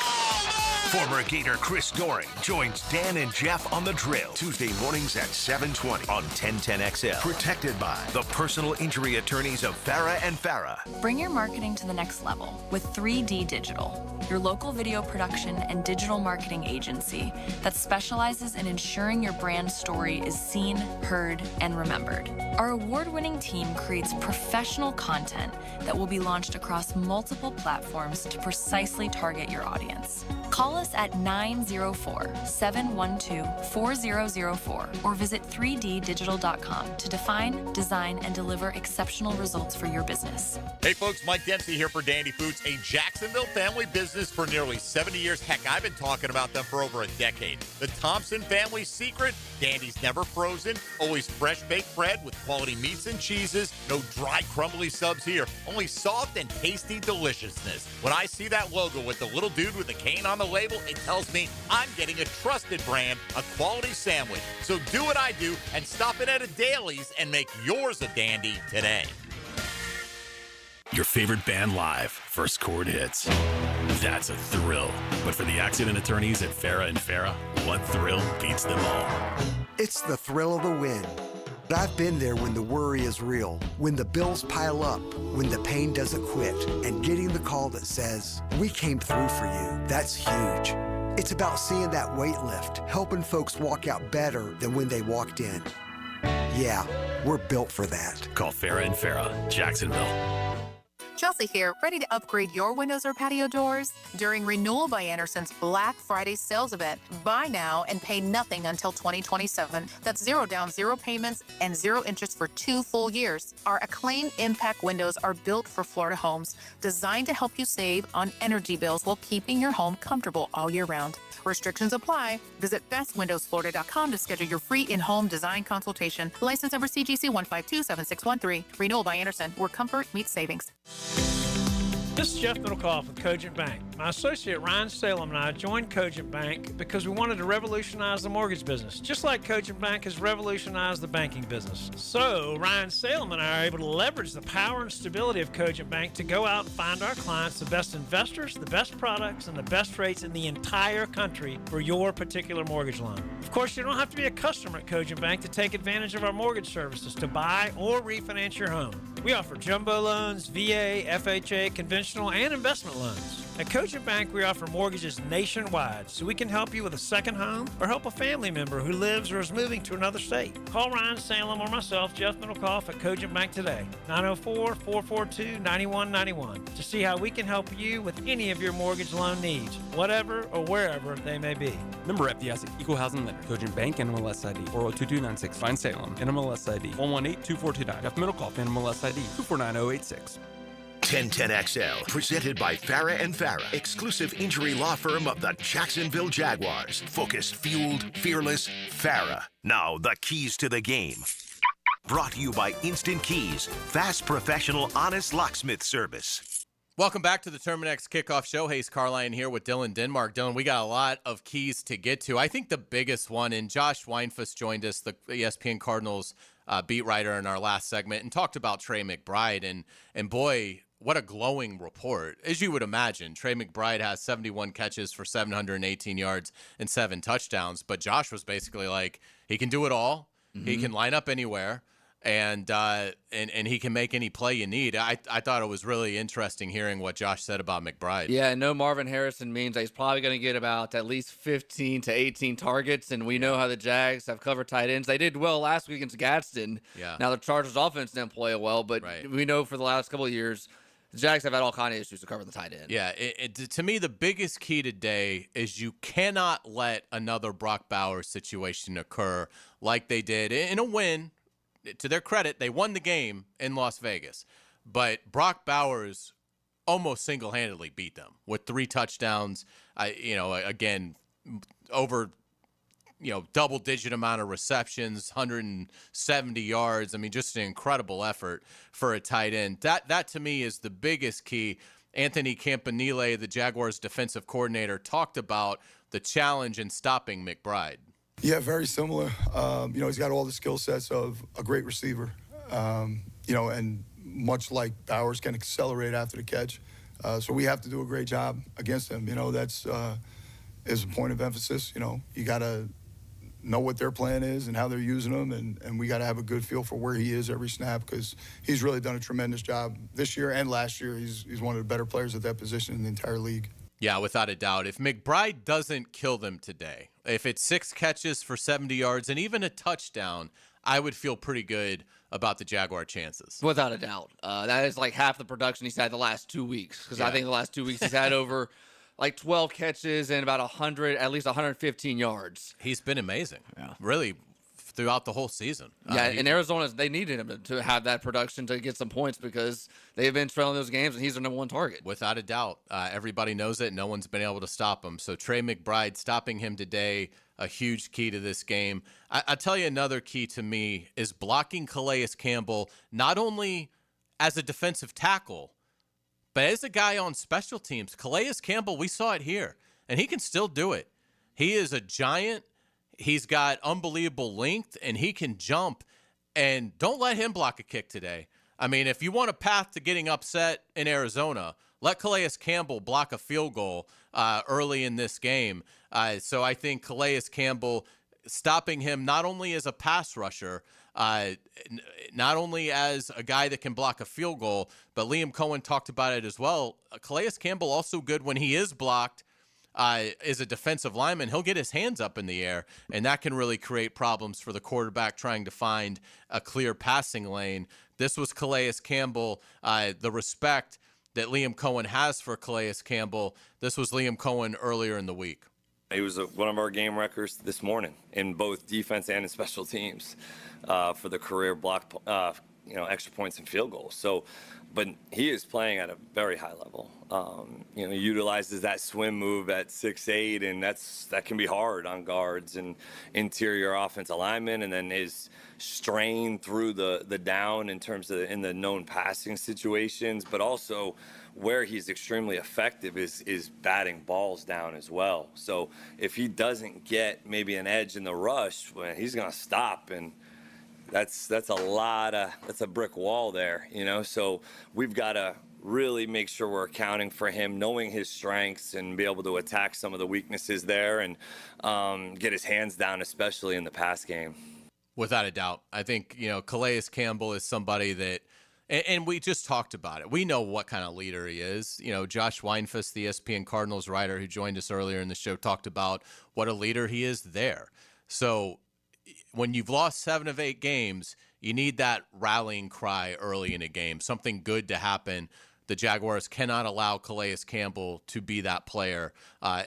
Former Gator Chris Doring joins Dan and Jeff on The Drill Tuesday mornings at 7:20 on 1010XL. Protected by the personal injury attorneys of Farah and Farah. Bring your marketing to the next level with 3D Digital, your local video production and digital marketing agency that specializes in ensuring your brand story is seen, heard, and remembered. Our award-winning team creates professional content that will be launched across multiple platforms to precisely target your audience. Call us at 904-712-4004 or visit 3ddigital.com to define, design, and deliver exceptional results for your business. Hey folks, Mike Dempsey here for Dandy Foods, a Jacksonville family business for nearly 70 years. Heck, I've been talking about them for over a decade. The Thompson family's secret, Dandy's never frozen, always fresh baked bread with quality meats and cheeses, no dry crumbly subs here, only soft and tasty deliciousness. When I see that logo with the little dude with the cane on the label, it tells me I'm getting a trusted brand, a quality sandwich. So do what I do and stop in at a Daly's and make yours a dandy today. Your favorite band live. first chord hits. That's a thrill. But for the accident attorneys at Farah and Farah, what thrill beats them all? It's the thrill of the win. But I've been there when the worry is real, when the bills pile up, when the pain doesn't quit, and getting the call that says, "We came through for you." That's huge. It's about seeing that weight lift, helping folks walk out better than when they walked in. Yeah, we're built for that. Call Farah and Farah, Jacksonville. Chelsea here, ready to upgrade your windows or patio doors? During Renewal by Anderson's Black Friday sales event, buy now and pay nothing until 2027. That's 0 down, 0 payments, and 0 interest for 2 full years. Our Acclaim Impact windows are built for Florida homes, designed to help you save on energy bills while keeping your home comfortable all year round. Restrictions apply. Visit bestwindowsflorida.com to schedule your free in-home design consultation. License number CGC 1527613. Renewal by Anderson, where comfort meets savings. This is Jeff Middlecoff with Cogent Bank. My associate Ryan Salem and I joined Cogent Bank because we wanted to revolutionize the mortgage business, just like Cogent Bank has revolutionized the banking business. So Ryan Salem and I are able to leverage the power and stability of Cogent Bank to go out and find our clients the best investors, the best products, and the best rates in the entire country for your particular mortgage loan. Of course, you don't have to be a customer at Cogent Bank to take advantage of our mortgage services to buy or refinance your home. We offer jumbo loans, VA, FHA, conventional, and investment loans. At Cogent Bank, we offer mortgages nationwide, so we can help you with a second home or help a family member who lives or is moving to another state. Call Ryan Salem or myself, Jeff Middlecoff, at Cogent Bank today, 904-442-9191, to see how we can help you with any of your mortgage loan needs, whatever or wherever they may be. Member FDIC, Equal Housing Lender, Cogent Bank, NMLS ID 402296. Find Salem, NMLS ID 1182429. Jeff Middlecoff, NMLS ID 249086. 1010XL, presented by Farah and Farah, exclusive injury law firm of the Jacksonville Jaguars. Focused, fueled, fearless, Farah. Now, the keys to the game. Brought to you by Instant Keys, fast, professional, honest locksmith service. Welcome back to the Terminix Kickoff Show. Hayes Carline here with Dylan Denmark. Dylan, we got a lot of keys to get to. I think the biggest one, and Josh Weinfuss joined us, the ESPN Cardinals beat writer, in our last segment, and talked about Trey McBride. And boy, what a glowing report. As you would imagine, Trey McBride has 71 catches for 718 yards and 7 touchdowns. But Josh was basically like, he can do it all. Mm-hmm. He can line up anywhere. And he can make any play you need. I thought it was really interesting hearing what Josh said about McBride. Yeah, no Marvin Harrison means that he's probably going to get about at least 15 to 18 targets, and we know how the Jags have covered tight ends. They did well last week against Gadsden. Yeah. Now the Chargers offense didn't play well, but we know for the last couple of years, the Jags have had all kind of issues to cover the tight end. Yeah, to me, the biggest key today is you cannot let another Brock Bowers situation occur like they did in a win. To their credit, they won the game in Las Vegas, but Brock Bowers almost single-handedly beat them with 3 touchdowns. Again, over double-digit amount of receptions, 170 yards. I mean, just an incredible effort for a tight end. That to me is the biggest key. Anthony Campanile, the Jaguars defensive coordinator, talked about the challenge in stopping McBride. Yeah, very similar. He's got all the skill sets of a great receiver, and much like Bowers can accelerate after the catch. So we have to do a great job against him. That's is a point of emphasis. You got to know what their plan is and how they're using him, and we got to have a good feel for where he is every snap, because he's really done a tremendous job this year and last year. He's one of the better players at that position in the entire league. Yeah, without a doubt. If McBride doesn't kill them today, if it's 6 catches for 70 yards and even a touchdown, I would feel pretty good about the Jaguar chances. Without a doubt. That is like half the production he's had the last 2 weeks, because I think the last 2 weeks he's had over like 12 catches and about at least 115 yards. He's been amazing. Yeah. Really, throughout the whole season. Yeah, in Arizona, they needed him to have that production to get some points, because they've been trailing those games, and he's their number 1 target. Without a doubt. Everybody knows it. No one's been able to stop him. So Trey McBride, stopping him today, a huge key to this game. I'll tell you another key to me is blocking Calais Campbell, not only as a defensive tackle, but as a guy on special teams. Calais Campbell, we saw it here, and he can still do it. He is a giant. He's got unbelievable length, and he can jump. And don't let him block a kick today. I mean, if you want a path to getting upset in Arizona, let Calais Campbell block a field goal early in this game. So I think Calais Campbell, stopping him not only as a pass rusher, not only as a guy that can block a field goal, but Liam Cohen talked about it as well. Calais Campbell also good when he is blocked. Is a defensive lineman. He'll get his hands up in the air, and that can really create problems for the quarterback trying to find a clear passing lane. This was Calais Campbell. The respect that Liam Cohen has for Calais Campbell, this was Liam Cohen earlier in the week. He was one of our game wreckers this morning in both defense and in special teams for the career block, extra points and field goals. So, but he is playing at a very high level. He utilizes that swim move at 6'8", and that can be hard on guards and interior offensive linemen, and then his strain through the down in terms of in the known passing situations, but also where he's extremely effective is batting balls down as well. So if he doesn't get maybe an edge in the rush, well, he's going to stop, and that's a brick wall there, So we've got to really make sure we're accounting for him, knowing his strengths, and be able to attack some of the weaknesses there and get his hands down, especially in the pass game. Without a doubt. I think, Calais Campbell is somebody that, and we just talked about it. We know what kind of leader he is. Josh Weinfuss, the ESPN Cardinals writer who joined us earlier in the show, talked about what a leader he is there. So when you've lost 7 of 8 games, you need that rallying cry early in a game, something good to happen. The Jaguars cannot allow Calais Campbell to be that player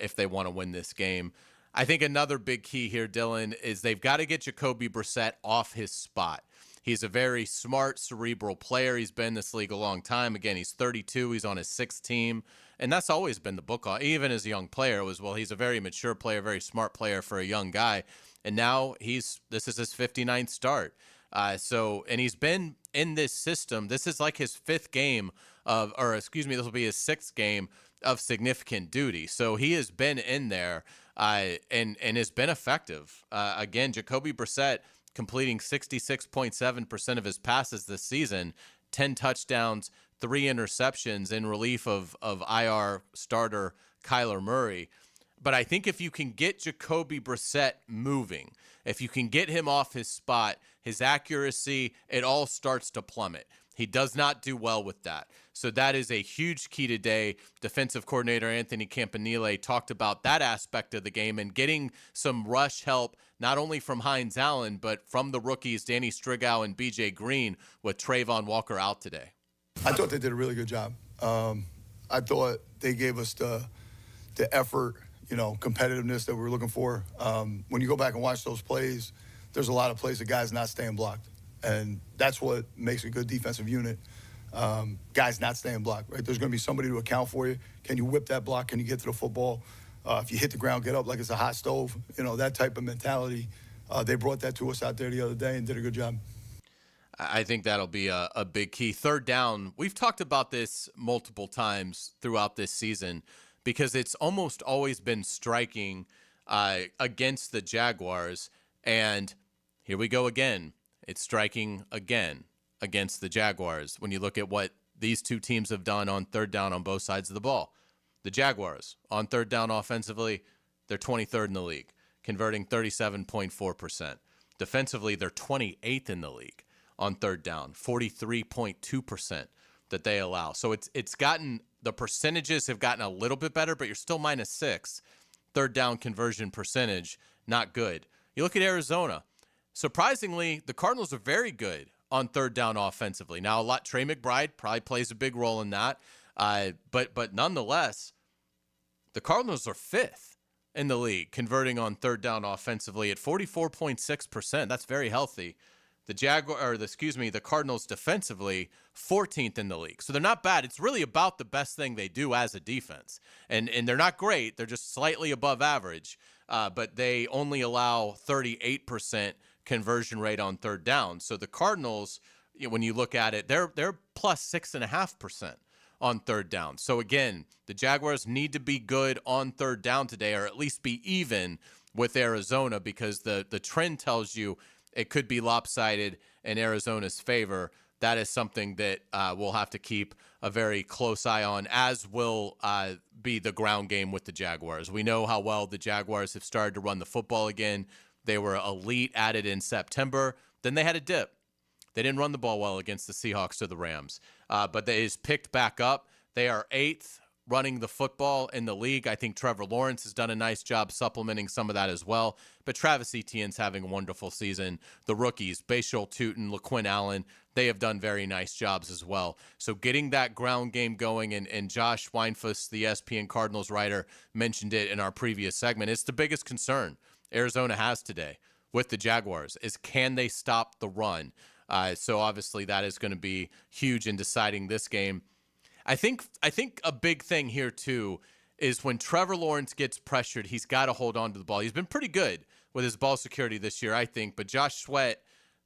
if they want to win this game. I think another big key here, Dylan, is they've got to get Jacoby Brissett off his spot. He's a very smart, cerebral player. He's been in this league a long time. Again, he's 32. He's on his 6th team. And that's always been the book, even as a young player, was, he's a very mature player, very smart player for a young guy. And now this is his 59th start. And he's been in this system. This is like his 5th game this will be his 6th game of significant duty. So he has been in there and has been effective. Again, Jacoby Brissett completing 66.7% of his passes this season, 10 touchdowns, 3 interceptions in relief of IR starter Kyler Murray. But I think if you can get Jacoby Brissett moving, if you can get him off his spot, his accuracy, it all starts to plummet. He does not do well with that. So that is a huge key today. Defensive coordinator Anthony Campanile talked about that aspect of the game and getting some rush help, not only from Hines Allen, but from the rookies, Danny Strigow and B.J. Green, with Trayvon Walker out today. I thought they did a really good job. I thought they gave us the effort, competitiveness that we were looking for. When you go back and watch those plays, there's a lot of plays that guys not staying blocked. And that's what makes a good defensive unit. Guys not staying blocked, right? There's going to be somebody to account for you. Can you whip that block? Can you get to the football? If you hit the ground, get up like it's a hot stove. That type of mentality. They brought that to us out there the other day and did a good job. I think that'll be a big key. 3rd down, we've talked about this multiple times throughout this season because it's almost always been striking against the Jaguars. And here we go again. It's striking again against the Jaguars when you look at what these two teams have done on 3rd down on both sides of the ball. The Jaguars, on 3rd down offensively, they're 23rd in the league, converting 37.4%. Defensively, they're 28th in the league on 3rd down, 43.2% that they allow. So it's gotten, the percentages have gotten a little bit better, but you're still -6. 3rd down conversion percentage, not good. You look at Arizona. Surprisingly, the Cardinals are very good on 3rd down offensively. Now, Trey McBride probably plays a big role in that. But nonetheless, the Cardinals are 5th in the league converting on 3rd down offensively at 44.6%. That's very healthy. The Cardinals defensively 14th in the league. So they're not bad. It's really about the best thing they do as a defense. And they're not great. They're just slightly above average. But they only allow 38% conversion rate on 3rd down. So the Cardinals, when you look at it, they're plus 6.5% on 3rd down. So again, the Jaguars need to be good on 3rd down today, or at least be even with Arizona, because the trend tells you it could be lopsided in Arizona's favor. that is something that we'll have to keep a very close eye on, as will be the ground game with the Jaguars. We know how well the Jaguars have started to run the football again. They were elite at it in September. Then they had a dip. They didn't run the ball well against the Seahawks or the Rams, but they has picked back up. They are 8th running the football in the league. I think Trevor Lawrence has done a nice job supplementing some of that as well. But Travis Etienne's having a wonderful season. The rookies, Bashal Tutin, LaQuinn Allen, they have done very nice jobs as well. So getting that ground game going, and Josh Weinfuss, the ESPN Cardinals writer, mentioned it in our previous segment. It's the biggest concern Arizona has today with the Jaguars is, can they stop the run? So obviously that is going to be huge in deciding this game. I think a big thing here too is when Trevor Lawrence gets pressured, he's got to hold on to the ball. He's been pretty good with his ball security this year, I think. But Josh Sweat,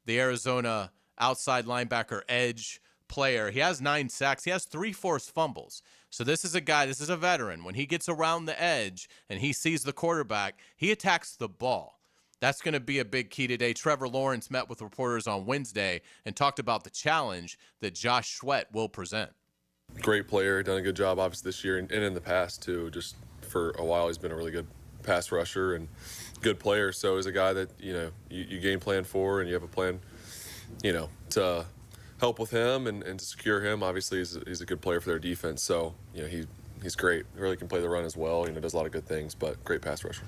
the Arizona outside linebacker edge player, he has 9 sacks. He has 3 forced fumbles. So this is a veteran. When he gets around the edge and he sees the quarterback, he attacks the ball. That's going to be a big key today. Trevor Lawrence met with reporters on Wednesday and talked about the challenge that Josh Sweat will present. Great player, done a good job obviously this year and in the past too. Just for a while he's been a really good pass rusher and good player. So he's a guy that, you game plan for, and you have a plan, to help with him and to secure him. Obviously he's a good player for their defense. So, he's great. He really can play the run as well. Does a lot of good things, but great pass rusher.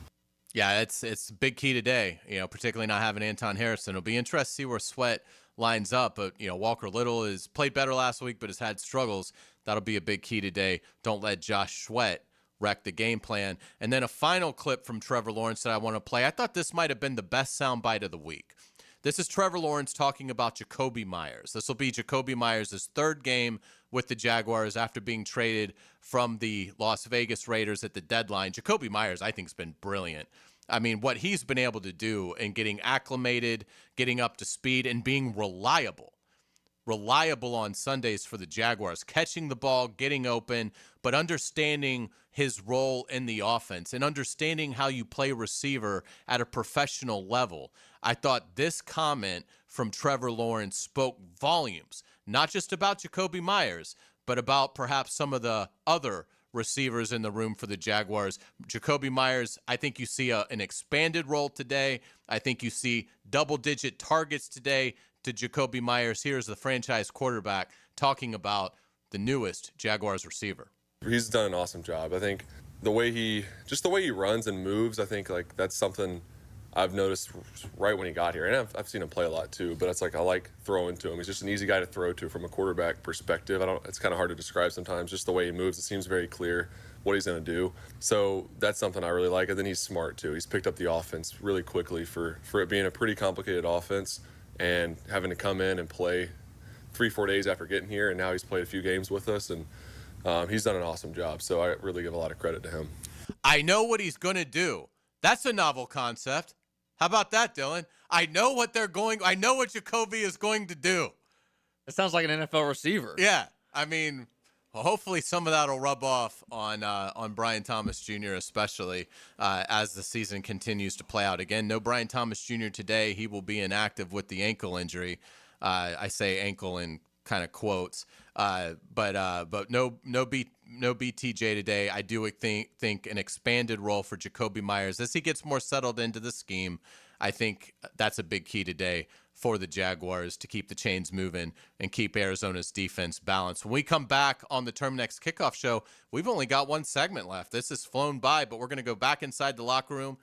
Yeah, it's a big key today, particularly not having Anton Harrison. It'll be interesting to see where Sweat lines up, but Walker Little has played better last week but has had struggles. That'll be a big key today. Don't let Josh Sweat wreck the game plan. And then a final clip from Trevor Lawrence that I want to play. I thought this might have been the best soundbite of the week. This is Trevor Lawrence talking about Jakobi Meyers. This will be Jakobi Meyers' 3rd game with the Jaguars after being traded from the Las Vegas Raiders at the deadline. Jakobi Meyers, I think, has been brilliant. I mean, what he's been able to do in getting acclimated, getting up to speed, and being reliable on Sundays for the Jaguars, catching the ball, getting open, but understanding his role in the offense and understanding how you play receiver at a professional level. I thought this comment from Trevor Lawrence spoke volumes, not just about Jakobi Meyers, but about perhaps some of the other receivers in the room for the Jaguars. Jakobi Meyers, I think you see an expanded role today. I think you see double-digit targets today to Jakobi Meyers. Here's the franchise quarterback talking about the newest Jaguars receiver. He's done an awesome job. I think the way he runs and moves, I think that's something I've noticed right when he got here. And I've seen him play a lot too, but I like throwing to him. He's just an easy guy to throw to from a quarterback perspective. It's kind of hard to describe sometimes, just the way he moves. It seems very clear what he's going to do. So that's something I really like. And then he's smart too. He's picked up the offense really quickly for it being a pretty complicated offense and having to come in and play 3-4 days after getting here. And now he's played a few games with us, and he's done an awesome job. So I really give a lot of credit to him. I know what he's going to do. That's a novel concept. How about that, Dylan? I know what Jakobi is going to do. It sounds like an NFL receiver. Yeah. I mean, hopefully some of that will rub off on Brian Thomas Jr., especially as the season continues to play out. Again, no Brian Thomas Jr. today. He will be inactive with the ankle injury. I say ankle in kind of quotes. But no BTJ today. I do think an expanded role for Jakobi Meyers as he gets more settled into the scheme. I think that's a big key today for the Jaguars to keep the chains moving and keep Arizona's defense balanced. When we come back on the Terminix Kickoff Show, we've only got one segment left. This has flown by, but we're going to go back inside the locker room.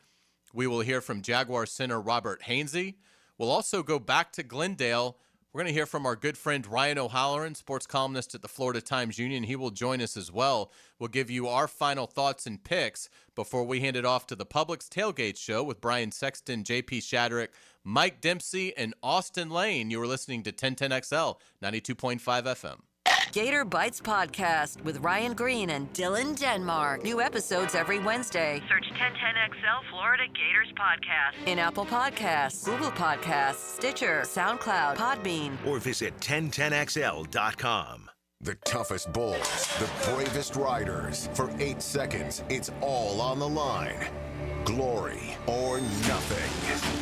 We will hear from Jaguar center Robert Hainsey. We'll also go back to Glendale. We're going to hear from our good friend Ryan O'Halloran, sports columnist at the Florida Times-Union. He will join us as well. We'll give you our final thoughts and picks before we hand it off to the Publix Tailgate Show with Brian Sexton, JP Shadrick, Mike Dempsey, and Austin Lane. You are listening to 1010XL, 92.5 FM. Gator Bites Podcast with Ryan Green and Dylan Denmark. New episodes every Wednesday. Search 1010XL Florida Gators Podcast in Apple Podcasts, Google Podcasts, Stitcher, SoundCloud, Podbean, or visit 1010XL.com. The toughest bulls, the bravest riders. For 8 seconds, it's all on the line. glory or nothing.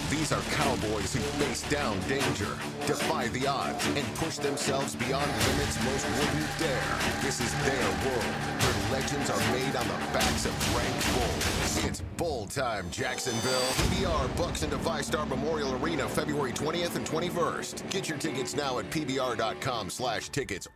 These are cowboys who face down danger, defy the odds, and push themselves beyond limits most wouldn't dare. This is their world, where legends are made on the backs of ranked bulls. It's bull time, Jacksonville. PBR Bucks into Five-Star Memorial Arena February 20th and 21st. Get your tickets now at pbr.com/tickets.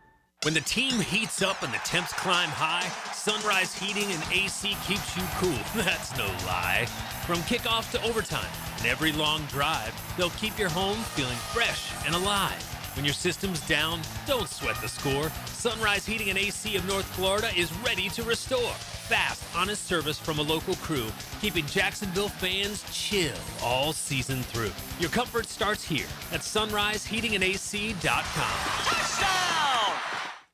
When the team heats up and the temps climb high, Sunrise Heating and AC keeps you cool. That's no lie. From kickoff to overtime and every long drive, they'll keep your home feeling fresh and alive. When your system's down, don't sweat the score. Sunrise Heating and AC of North Florida is ready to restore. Fast, honest service from a local crew, keeping Jacksonville fans chill all season through. Your comfort starts here at sunriseheatingandac.com. Touchdown!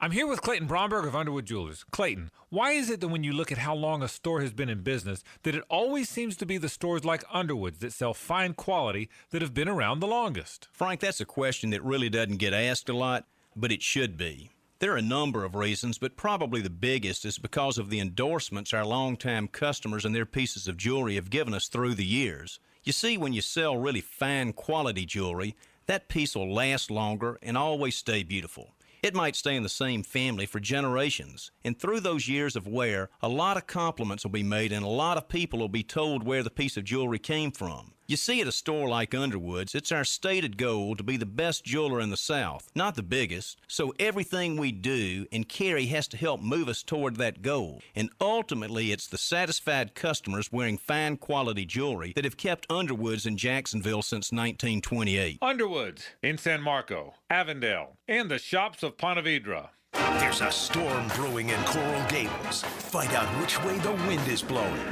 I'm here with Clayton Bromberg of Underwood Jewelers. Clayton, why is it that when you look at how long a store has been in business, that it always seems to be the stores like Underwood's that sell fine quality that have been around the longest? Frank, that's a question that really doesn't get asked a lot, but it should be. There are a number of reasons, but probably the biggest is because of the endorsements our longtime customers and their pieces of jewelry have given us through the years. You see, when you sell really fine quality jewelry, that piece will last longer and always stay beautiful. It might stay in the same family for generations, and through those years of wear, a lot of compliments will be made and a lot of people will be told where the piece of jewelry came from. You see, at a store like Underwood's, it's our stated goal to be the best jeweler in the South, not the biggest, so everything we do and carry has to help move us toward that goal. And ultimately, it's the satisfied customers wearing fine quality jewelry that have kept Underwood's in Jacksonville since 1928. Underwood's in San Marco, Avondale, and the shops of Ponte Vedra. There's a storm brewing in Coral Gables. Find out which way the wind is blowing.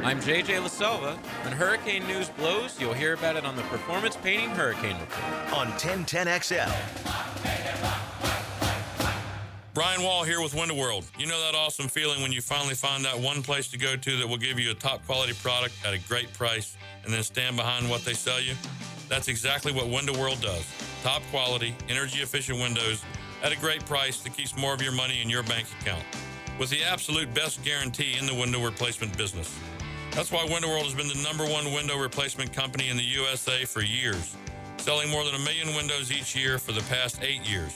I'm JJ LaSelva. When hurricane news blows, you'll hear about it on the Performance Painting Hurricane Report. On 1010XL. Brian Wall here with Window World. You know that awesome feeling when you finally find that one place to go to that will give you a top quality product at a great price and then stand behind what they sell you? That's exactly what Window World does. Top quality, energy efficient windows at a great price that keeps more of your money in your bank account. With the absolute best guarantee in the window replacement business. That's why Window World has been the #1 window replacement company in the USA for years, selling more than 1 million windows each year for the past 8 years.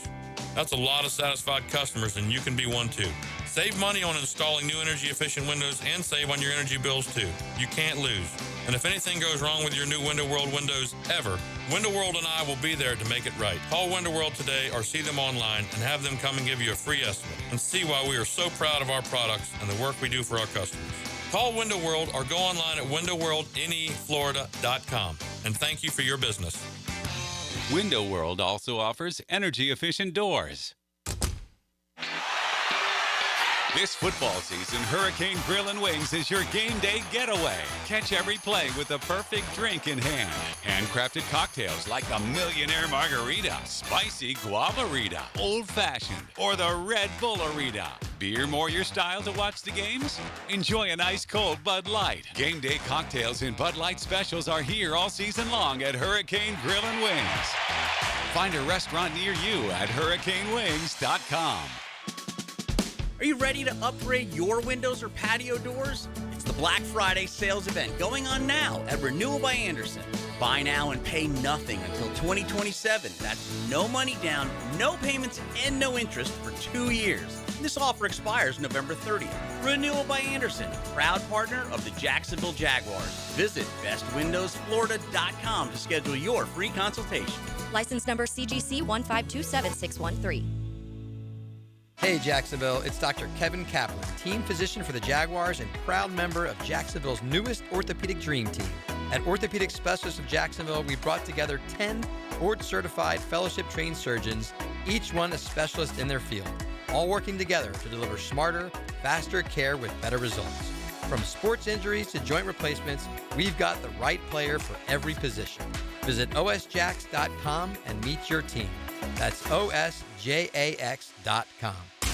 That's a lot of satisfied customers, and you can be one too. Save money on installing new energy-efficient windows and save on your energy bills too. You can't lose. And if anything goes wrong with your new Window World windows ever, Window World and I will be there to make it right. Call Window World today or see them online and have them come and give you a free estimate and see why we are so proud of our products and the work we do for our customers. Call Window World or go online at windowworldneflorida.com. And thank you for your business. Window World also offers energy-efficient doors. This football season, Hurricane Grill and Wings is your game day getaway. Catch every play with the perfect drink in hand. Handcrafted cocktails like the Millionaire Margarita, Spicy Guavarita, Old Fashioned, or the Red Bullerita. Beer more your style to watch the games? Enjoy an ice cold Bud Light. Game day cocktails and Bud Light specials are here all season long at Hurricane Grill and Wings. Find a restaurant near you at hurricanewings.com. Are you ready to upgrade your windows or patio doors? It's the Black Friday sales event going on now at Renewal by Andersen. Buy now and pay nothing until 2027. That's no money down, no payments, and no interest for 2 years. This offer expires November 30th. Renewal by Andersen, proud partner of the Jacksonville Jaguars. Visit bestwindowsflorida.com to schedule your free consultation. License number CGC 1527613. Hey Jacksonville, it's Dr. Kevin Kaplan, team physician for the Jaguars and proud member of Jacksonville's newest orthopedic dream team. At Orthopedic Specialists of Jacksonville, we brought together 10 board-certified fellowship-trained surgeons, each one a specialist in their field, all working together to deliver smarter, faster care with better results. From sports injuries to joint replacements, we've got the right player for every position. Visit osjax.com and meet your team. That's osjax.com.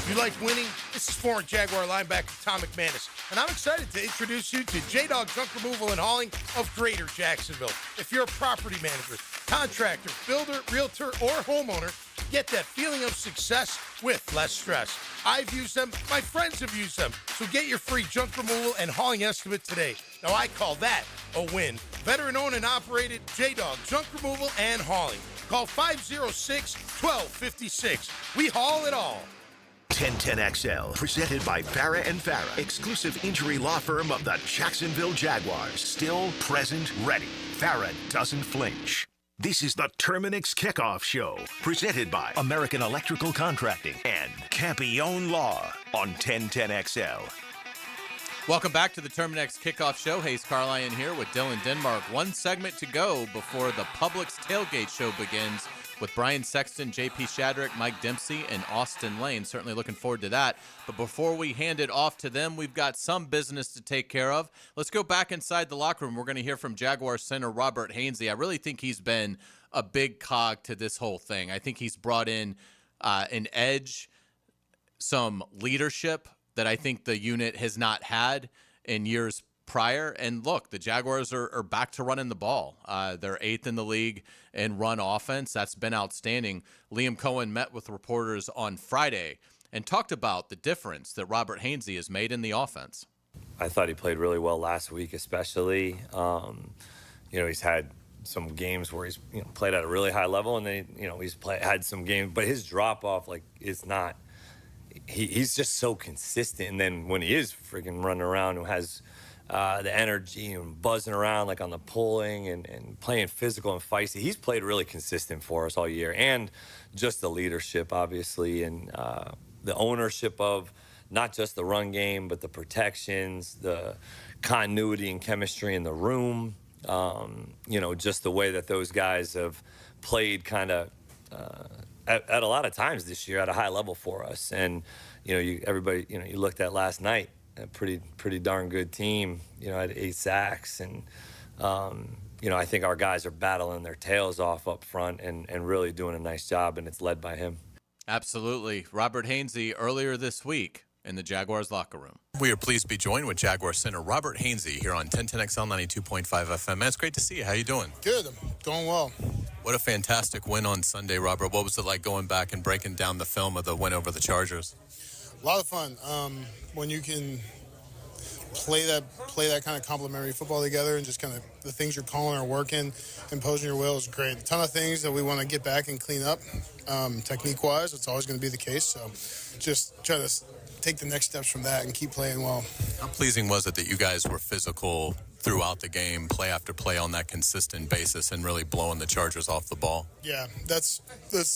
You like winning? This is former Jaguar linebacker Tom McManus, and I'm excited to introduce you to J-Dog Junk Removal and Hauling of Greater Jacksonville. If you're a property manager, contractor, builder, realtor, or homeowner, Get that feeling of success with less stress. I've used them. My friends have used them. So get your free junk removal and hauling estimate today. Now, I call that a win. Veteran-owned and operated J-Dog Junk Removal and Hauling. Call 506-1256. We haul it all. 1010XL, presented by Farah & Farah, exclusive injury law firm of the Jacksonville Jaguars. Still, present, ready. Farah doesn't flinch. This is the Terminix Kickoff Show, presented by American Electrical Contracting and Campione Law on 1010XL. Welcome back to the Terminix Kickoff Show. Hayes Carlyon here with Dylan Denmark. One segment to go before the Publix Tailgate Show begins with Brian Sexton, JP Shadrick, Mike Dempsey, and Austin Lane. Certainly looking forward to that. But before we hand it off to them, we've got some business to take care of. Let's go back inside the locker room. We're going to hear from Jaguar center Robert Hainsey. I really think he's been a big cog to this whole thing. I think he's brought in an edge, some leadership that I think the unit has not had in years prior. And look, the Jaguars are back to running the ball. They're 8th in the league in run offense. That's been outstanding. Liam Cohen met with reporters on Friday and talked about the difference that Robert Hainsey has made in the offense. I thought he played really well last week, especially. He's had some games where he's played at a really high level, and then had some games, but his drop off is not. He's just so consistent, and then when he is freaking running around and has the energy and buzzing around on the pulling and playing physical and feisty. He's played really consistent for us all year, and just the leadership, obviously, and the ownership of not just the run game, but the protections, the continuity and chemistry in the room. Just the way that those guys have played kind of at a lot of times this year at a high level for us. And, you looked at last night, a pretty darn good team, had 8 sacks. And, I think our guys are battling their tails off up front and really doing a nice job, and it's led by him. Absolutely. Robert Hainsey earlier this week in the Jaguars locker room. We are pleased to be joined with Jaguar center Robert Hainsey here on 1010XL 92.5 FM. Man, it's great to see you. How you doing? Good. I'm doing well. What a fantastic win on Sunday, Robert. What was it like going back and breaking down the film of the win over the Chargers? A lot of fun. When you can play that kind of complementary football together and just kind of the things you're calling are working, imposing your will is great. A ton of things that we want to get back and clean up technique-wise. It's always going to be the case. So just try to take the next steps from that and keep playing well. How pleasing was it that you guys were physical throughout the game, play after play on that consistent basis and really blowing the Chargers off the ball? Yeah, that's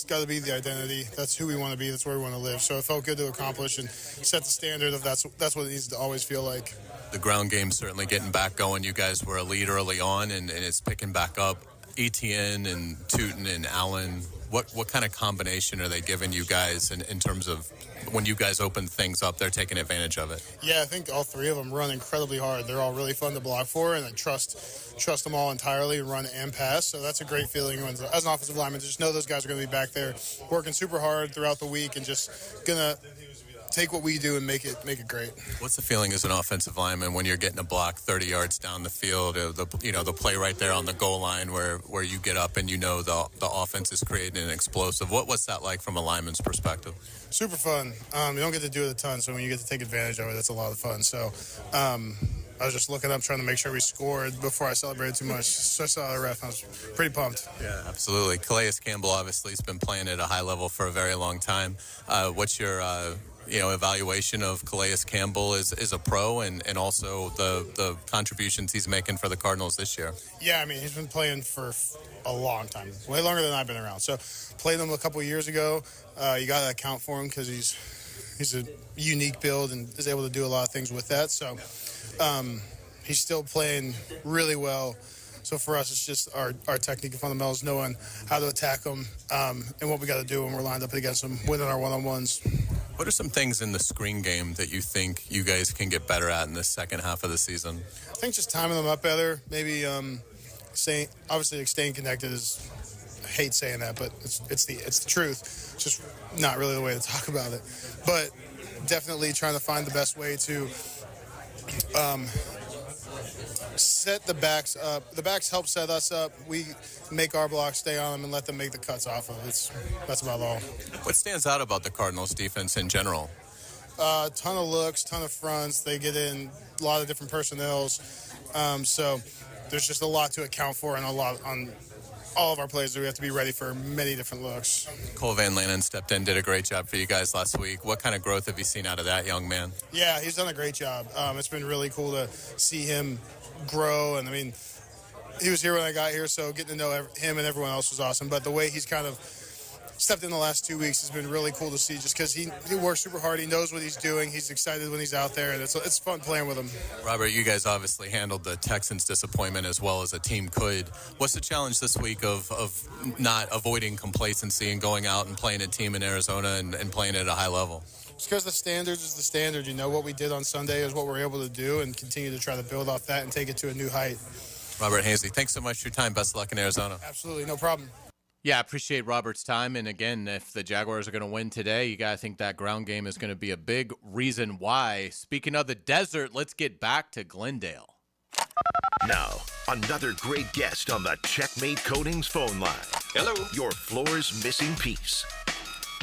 got to be the identity. That's who we want to be. That's where we want to live. So it felt good to accomplish and set the standard of that's what it needs to always feel like. The ground game certainly getting back going. You guys were a lead early on, and it's picking back up. Etienne and Tootin and Allen, what kind of combination are they giving you guys in terms of when you guys open things up, they're taking advantage of it? Yeah, I think all three of them run incredibly hard. They're all really fun to block for, and I trust them all entirely, run and pass. So that's a great feeling as an offensive lineman to just know those guys are going to be back there working super hard throughout the week and just going to take what we do and make it great. What's the feeling as an offensive lineman when you're getting a block 30 yards down the field, the play right there on the goal line where you get up and the offense is creating an explosive? What's that like from a lineman's perspective? Super fun. You don't get to do it a ton, so when you get to take advantage of it, that's a lot of fun. So I was just looking up trying to make sure we scored before I celebrated too much. So I saw the ref, and I was pretty pumped. Yeah, absolutely. Calais Campbell obviously has been playing at a high level for a very long time. What's your evaluation of Calais Campbell as a pro and also the contributions he's making for the Cardinals this year? Yeah, I mean, he's been playing for a long time, way longer than I've been around. So played him a couple years ago. You got to account for him because he's a unique build and is able to do a lot of things with that. So he's still playing really well. So for us, it's just our technique and fundamentals, knowing how to attack them and what we got to do when we're lined up against them, winning our one-on-ones. What are some things in the screen game that you think you guys can get better at in the second half of the season? I think just timing them up better. Maybe staying connected is, I hate saying that, but it's the truth. It's just not really the way to talk about it. But definitely trying to find the best way to set the backs up. The backs help set us up. We make our blocks, stay on them, and let them make the cuts off of it. That's about all. What stands out about the Cardinals defense in general? Ton of looks, ton of fronts. They get in a lot of different personnels. So there's just a lot to account for and a lot on all of our plays that we have to be ready for many different looks. Cole Van Lanen stepped in, did a great job for you guys last week. What kind of growth have you seen out of that young man? Yeah, he's done a great job. It's been really cool to see him grow. And, I mean, he was here when I got here, so getting to know him and everyone else was awesome. But the way he's kind of stepped in the last 2 weeks has been really cool to see just because he works super hard. He knows what he's doing. He's excited when he's out there, and it's fun playing with him. Robert, you guys obviously handled the Texans' disappointment as well as a team could. What's the challenge this week of not avoiding complacency and going out and playing a team in Arizona and playing at a high level? It's because the standards is the standard. You know, what we did on Sunday is what we're able to do and continue to try to build off that and take it to a new height. Robert Hazy, thanks so much for your time. Best of luck in Arizona. Absolutely, no problem. Yeah, I appreciate Robert's time. And again, if the Jaguars are going to win today, you got to think that ground game is going to be a big reason why. Speaking of the desert, let's get back to Glendale. Now, another great guest on the Checkmate Coatings phone line. Hello. Your floor's missing piece.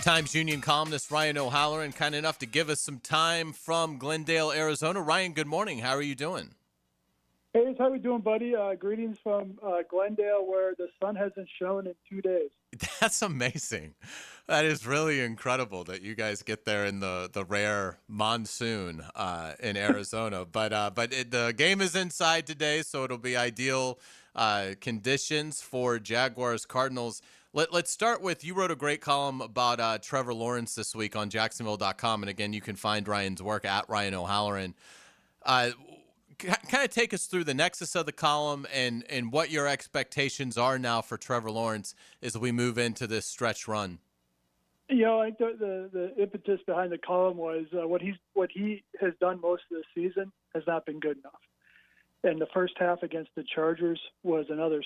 Times Union columnist Ryan O'Halloran, kind enough to give us some time from Glendale, Arizona. Ryan, good morning. How are you doing? Hey, how we doing, buddy? Greetings from Glendale, where the sun hasn't shone in 2 days. That's amazing. That is really incredible that you guys get there in the rare monsoon in Arizona. But the game is inside today, so it'll be ideal conditions for Jaguars Cardinals. Let's start with, you wrote a great column about Trevor Lawrence this week on Jacksonville.com. And again, you can find Ryan's work at Ryan O'Halloran. Kind of take us through the nexus of the column and what your expectations are now for Trevor Lawrence as we move into this stretch run. You know, I think the impetus behind the column was what he has done most of the season has not been good enough. And the first half against the Chargers was another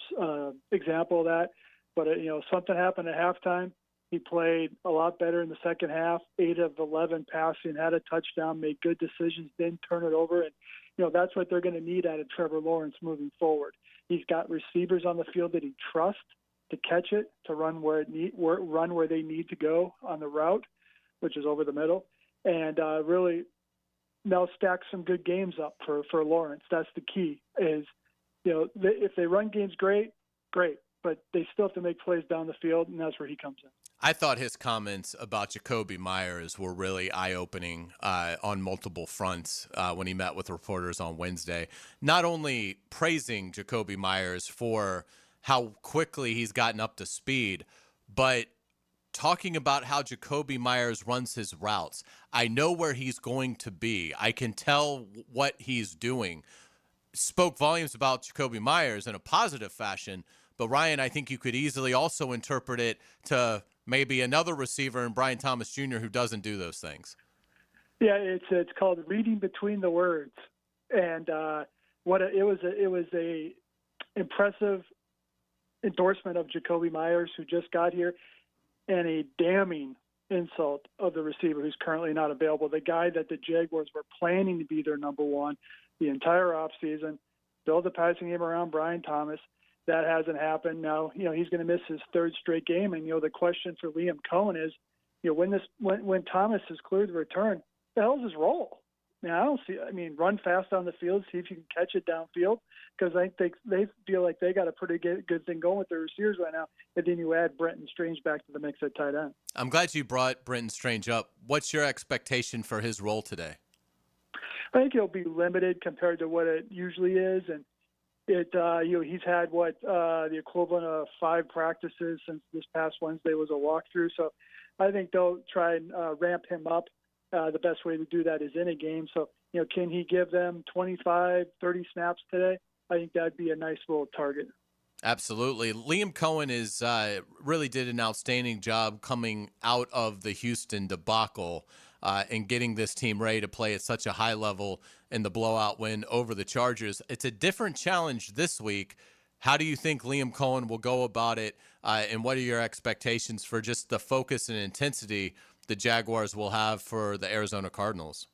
example of that. But something happened at halftime. He played a lot better in the second half. 8 of 11 passing, had a touchdown, made good decisions, didn't turn it over, and that's what they're going to need out of Trevor Lawrence moving forward. He's got receivers on the field that he trusts to catch it, to run where they need to go on the route, which is over the middle, and really now stack some good games up for Lawrence. That's the key. Is if they run games, great, but they still have to make plays down the field, and that's where he comes in. I thought his comments about Jacoby Myers were really eye-opening on multiple fronts when he met with reporters on Wednesday. Not only praising Jacoby Myers for how quickly he's gotten up to speed, but talking about how Jacoby Myers runs his routes. I know where he's going to be. I can tell what he's doing. Spoke volumes about Jacoby Myers in a positive fashion, but Ryan, I think you could easily also interpret it to maybe another receiver in Brian Thomas Jr. who doesn't do those things. Yeah, it's called reading between the words, and it was a impressive endorsement of Jacoby Myers, who just got here, and a damning insult of the receiver who's currently not available, the guy that the Jaguars were planning to be their number one the entire offseason, build the passing game around Brian Thomas. That hasn't happened. Now, he's going to miss his third straight game. And, the question for Liam Cohen is, when Thomas is cleared to return, the hell's his role? Now, run fast on the field, see if you can catch it downfield, because I think they feel like they got a pretty good thing going with their receivers right now. And then you add Brenton Strange back to the mix at tight end. I'm glad you brought Brenton Strange up. What's your expectation for his role today? I think he'll be limited compared to what it usually is, and he's had the equivalent of 5 practices since this past Wednesday was a walkthrough. So I think they'll try and ramp him up. The best way to do that is in a game. So, can he give them 25, 30 snaps today? I think that'd be a nice little target. Absolutely. Liam Cohen really did an outstanding job coming out of the Houston debacle and getting this team ready to play at such a high level in the blowout win over the Chargers. It's a different challenge this week. How do you think Liam Cohen will go about it, and what are your expectations for just the focus and intensity the Jaguars will have for the Arizona Cardinals?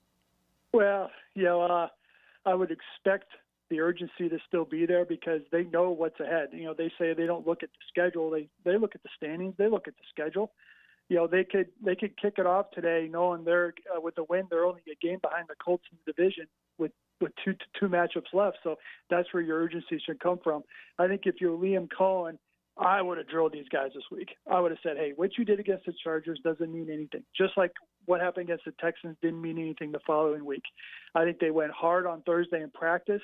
Well, I would expect the urgency to still be there because they know what's ahead. They say they don't look at the schedule. They look at the standings. They look at the schedule. They could kick it off today knowing they're with the win, they're only a game behind the Colts in the division with two matchups left. So that's where your urgency should come from. I think if you're Liam Cohen, I would have drilled these guys this week. I would have said, hey, what you did against the Chargers doesn't mean anything. Just like what happened against the Texans didn't mean anything the following week. I think they went hard on Thursday in practice,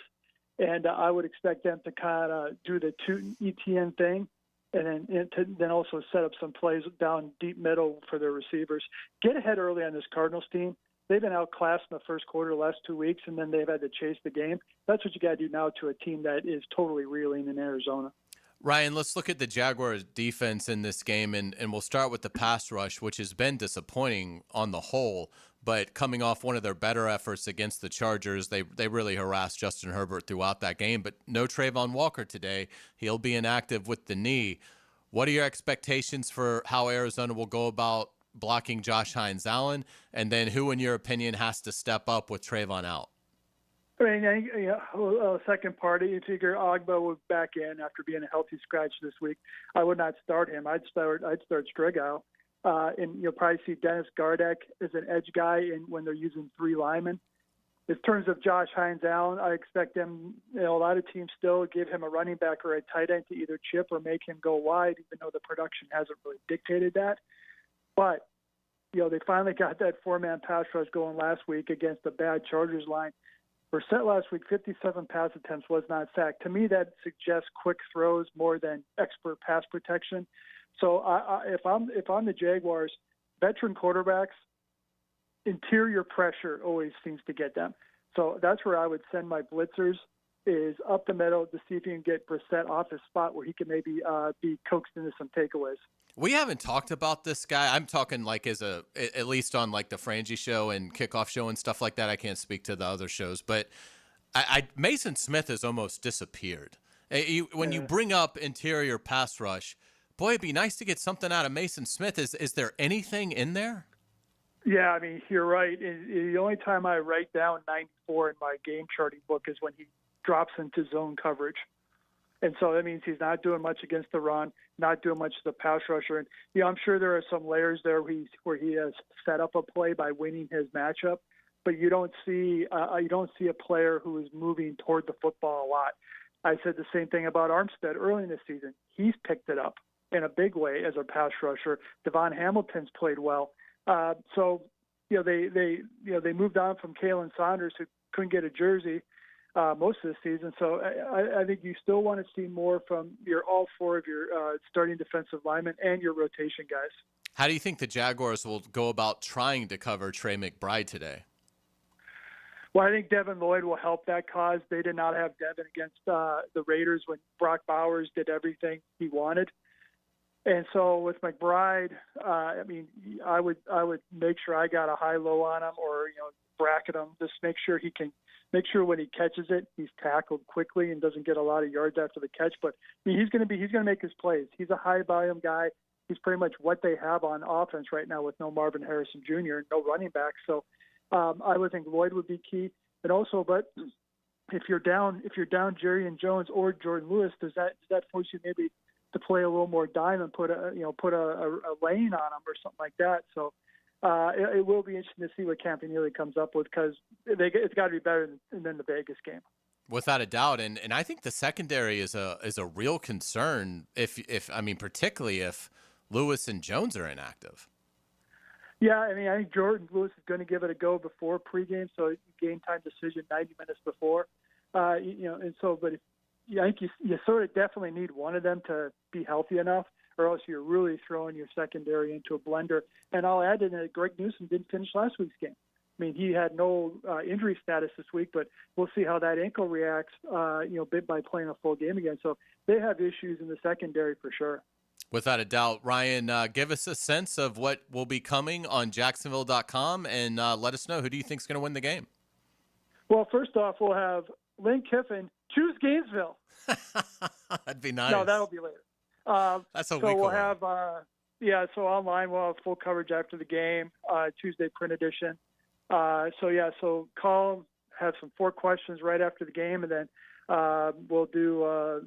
and I would expect them to kind of do the ETN thing and then also set up some plays down deep middle for their receivers. Get ahead early on this Cardinals team. They've been outclassed in the first quarter the last 2 weeks, and then they've had to chase the game. That's what you got to do now to a team that is totally reeling in Arizona. Ryan, let's look at the Jaguars' defense in this game, and we'll start with the pass rush, which has been disappointing on the whole. But coming off one of their better efforts against the Chargers, they really harassed Justin Herbert throughout that game. But no Trayvon Walker today. He'll be inactive with the knee. What are your expectations for how Arizona will go about blocking Josh Hines-Allen? And then who, in your opinion, has to step up with Trayvon out? I mean, second party, you figure Ogba was back in after being a healthy scratch this week. I would not start him. I'd start Strigal. And you'll probably see Dennis Gardeck as an edge guy when they're using three linemen. In terms of Josh Hines-Allen, I expect them, a lot of teams still give him a running back or a tight end to either chip or make him go wide, even though the production hasn't really dictated that. But, they finally got that four-man pass rush going last week against the bad Chargers line. Brissett last week, 57 pass attempts, was not sacked. To me, that suggests quick throws more than expert pass protection. So if I'm the Jaguars, veteran quarterbacks, interior pressure always seems to get them. So that's where I would send my blitzers, is up the middle to see if you can get Brissett off his spot where he can maybe be coaxed into some takeaways. We haven't talked about this guy. I'm talking like at least on like the Frangie show and Kickoff show and stuff like that. I can't speak to the other shows, but Mason Smith has almost disappeared. When you bring up interior pass rush, boy, it'd be nice to get something out of Mason Smith. Is there anything in there? Yeah, I mean, you're right. The only time I write down 94 in my game charting book is when he drops into zone coverage. And so that means he's not doing much against the run, not doing much as a pass rusher. And I'm sure there are some layers there where he has set up a play by winning his matchup, but you don't see a player who is moving toward the football a lot. I said the same thing about Armstead early in the season. He's picked it up in a big way as a pass rusher. Devon Hamilton's played well. So they moved on from Kalen Saunders, who couldn't get a jersey most of the season. So I think you still want to see more from all four of your starting defensive linemen and your rotation guys. How do you think the Jaguars will go about trying to cover Trey McBride today? Well, I think Devin Lloyd will help that cause. They did not have Devin against the Raiders when Brock Bowers did everything he wanted. And so with McBride, I would make sure I got a high-low on him, or bracket him. Just make sure when he catches it, he's tackled quickly and doesn't get a lot of yards after the catch. But he's going to make his plays. He's a high-volume guy. He's pretty much what they have on offense right now with no Marvin Harrison Jr. and no running back. So I would think Lloyd would be key. And also, but if you're down Jerry and Jones or Jordan Lewis, does that force you maybe to play a little more dime and put a lane on them or something like that? So it will be interesting to see what Campanile comes up with, because it's got to be better than the Vegas game. Without a doubt, and I think the secondary is a real concern. Particularly if Lewis and Jones are inactive. Yeah, I think Jordan Lewis is going to give it a go before pregame, so game time decision 90 minutes before. I think you sort of definitely need one of them to be healthy enough, or else you're really throwing your secondary into a blender. And I'll add in that Greg Newsome didn't finish last week's game. I mean, he had no injury status this week, but we'll see how that ankle reacts, bit by playing a full game again. So they have issues in the secondary for sure. Without a doubt. Ryan, give us a sense of what will be coming on Jacksonville.com, and let us know, who do you think is going to win the game? Well, first off, we'll have Lane Kiffin choose Gainesville. That'd be nice. No, that'll be later. That's a week we'll away. have, so online we'll have full coverage after the game, Tuesday print edition. So call, have some 4 questions right after the game, and then We'll do,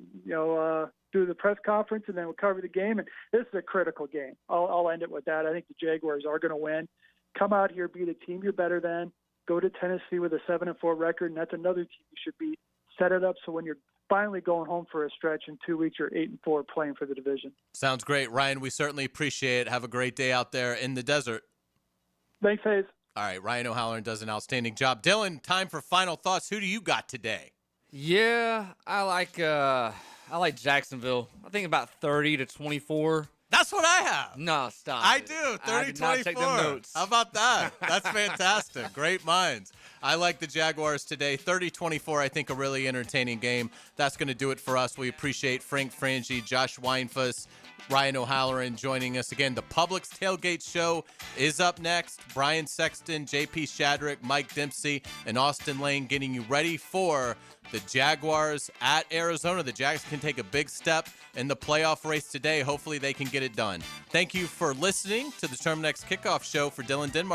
do the press conference, and then we'll cover the game. And this is a critical game. I'll end it with that. I think the Jaguars are going to win. Come out here, beat a team you're better than. Go to Tennessee with a 7-4 record, and that's another team you should beat. Set it up so when you're finally going home for a stretch in 2 weeks, you're 8-4 playing for the division. Sounds great, Ryan. We certainly appreciate it. Have a great day out there in the desert. Thanks, Hayes. All right, Ryan O'Halloran does an outstanding job. Dylan, time for final thoughts. Who do you got today? Yeah, I like Jacksonville. I think about 30-24. That's what I have. No, stop. I it. do. 30-24. I did not take them notes. How about that? That's fantastic. Great minds. I like the Jaguars today. 30-24, I think a really entertaining game. That's going to do it for us. We appreciate Frank Frangie, Josh Weinfuss, Ryan O'Halloran joining us again. The Publix Tailgate Show is up next. Brian Sexton, JP Shadrick, Mike Dempsey, and Austin Lane getting you ready for the Jaguars at Arizona. The Jags can take a big step in the playoff race today. Hopefully they can get it done. Thank you for listening to the Terminix Kickoff Show. For Dylan Denmark,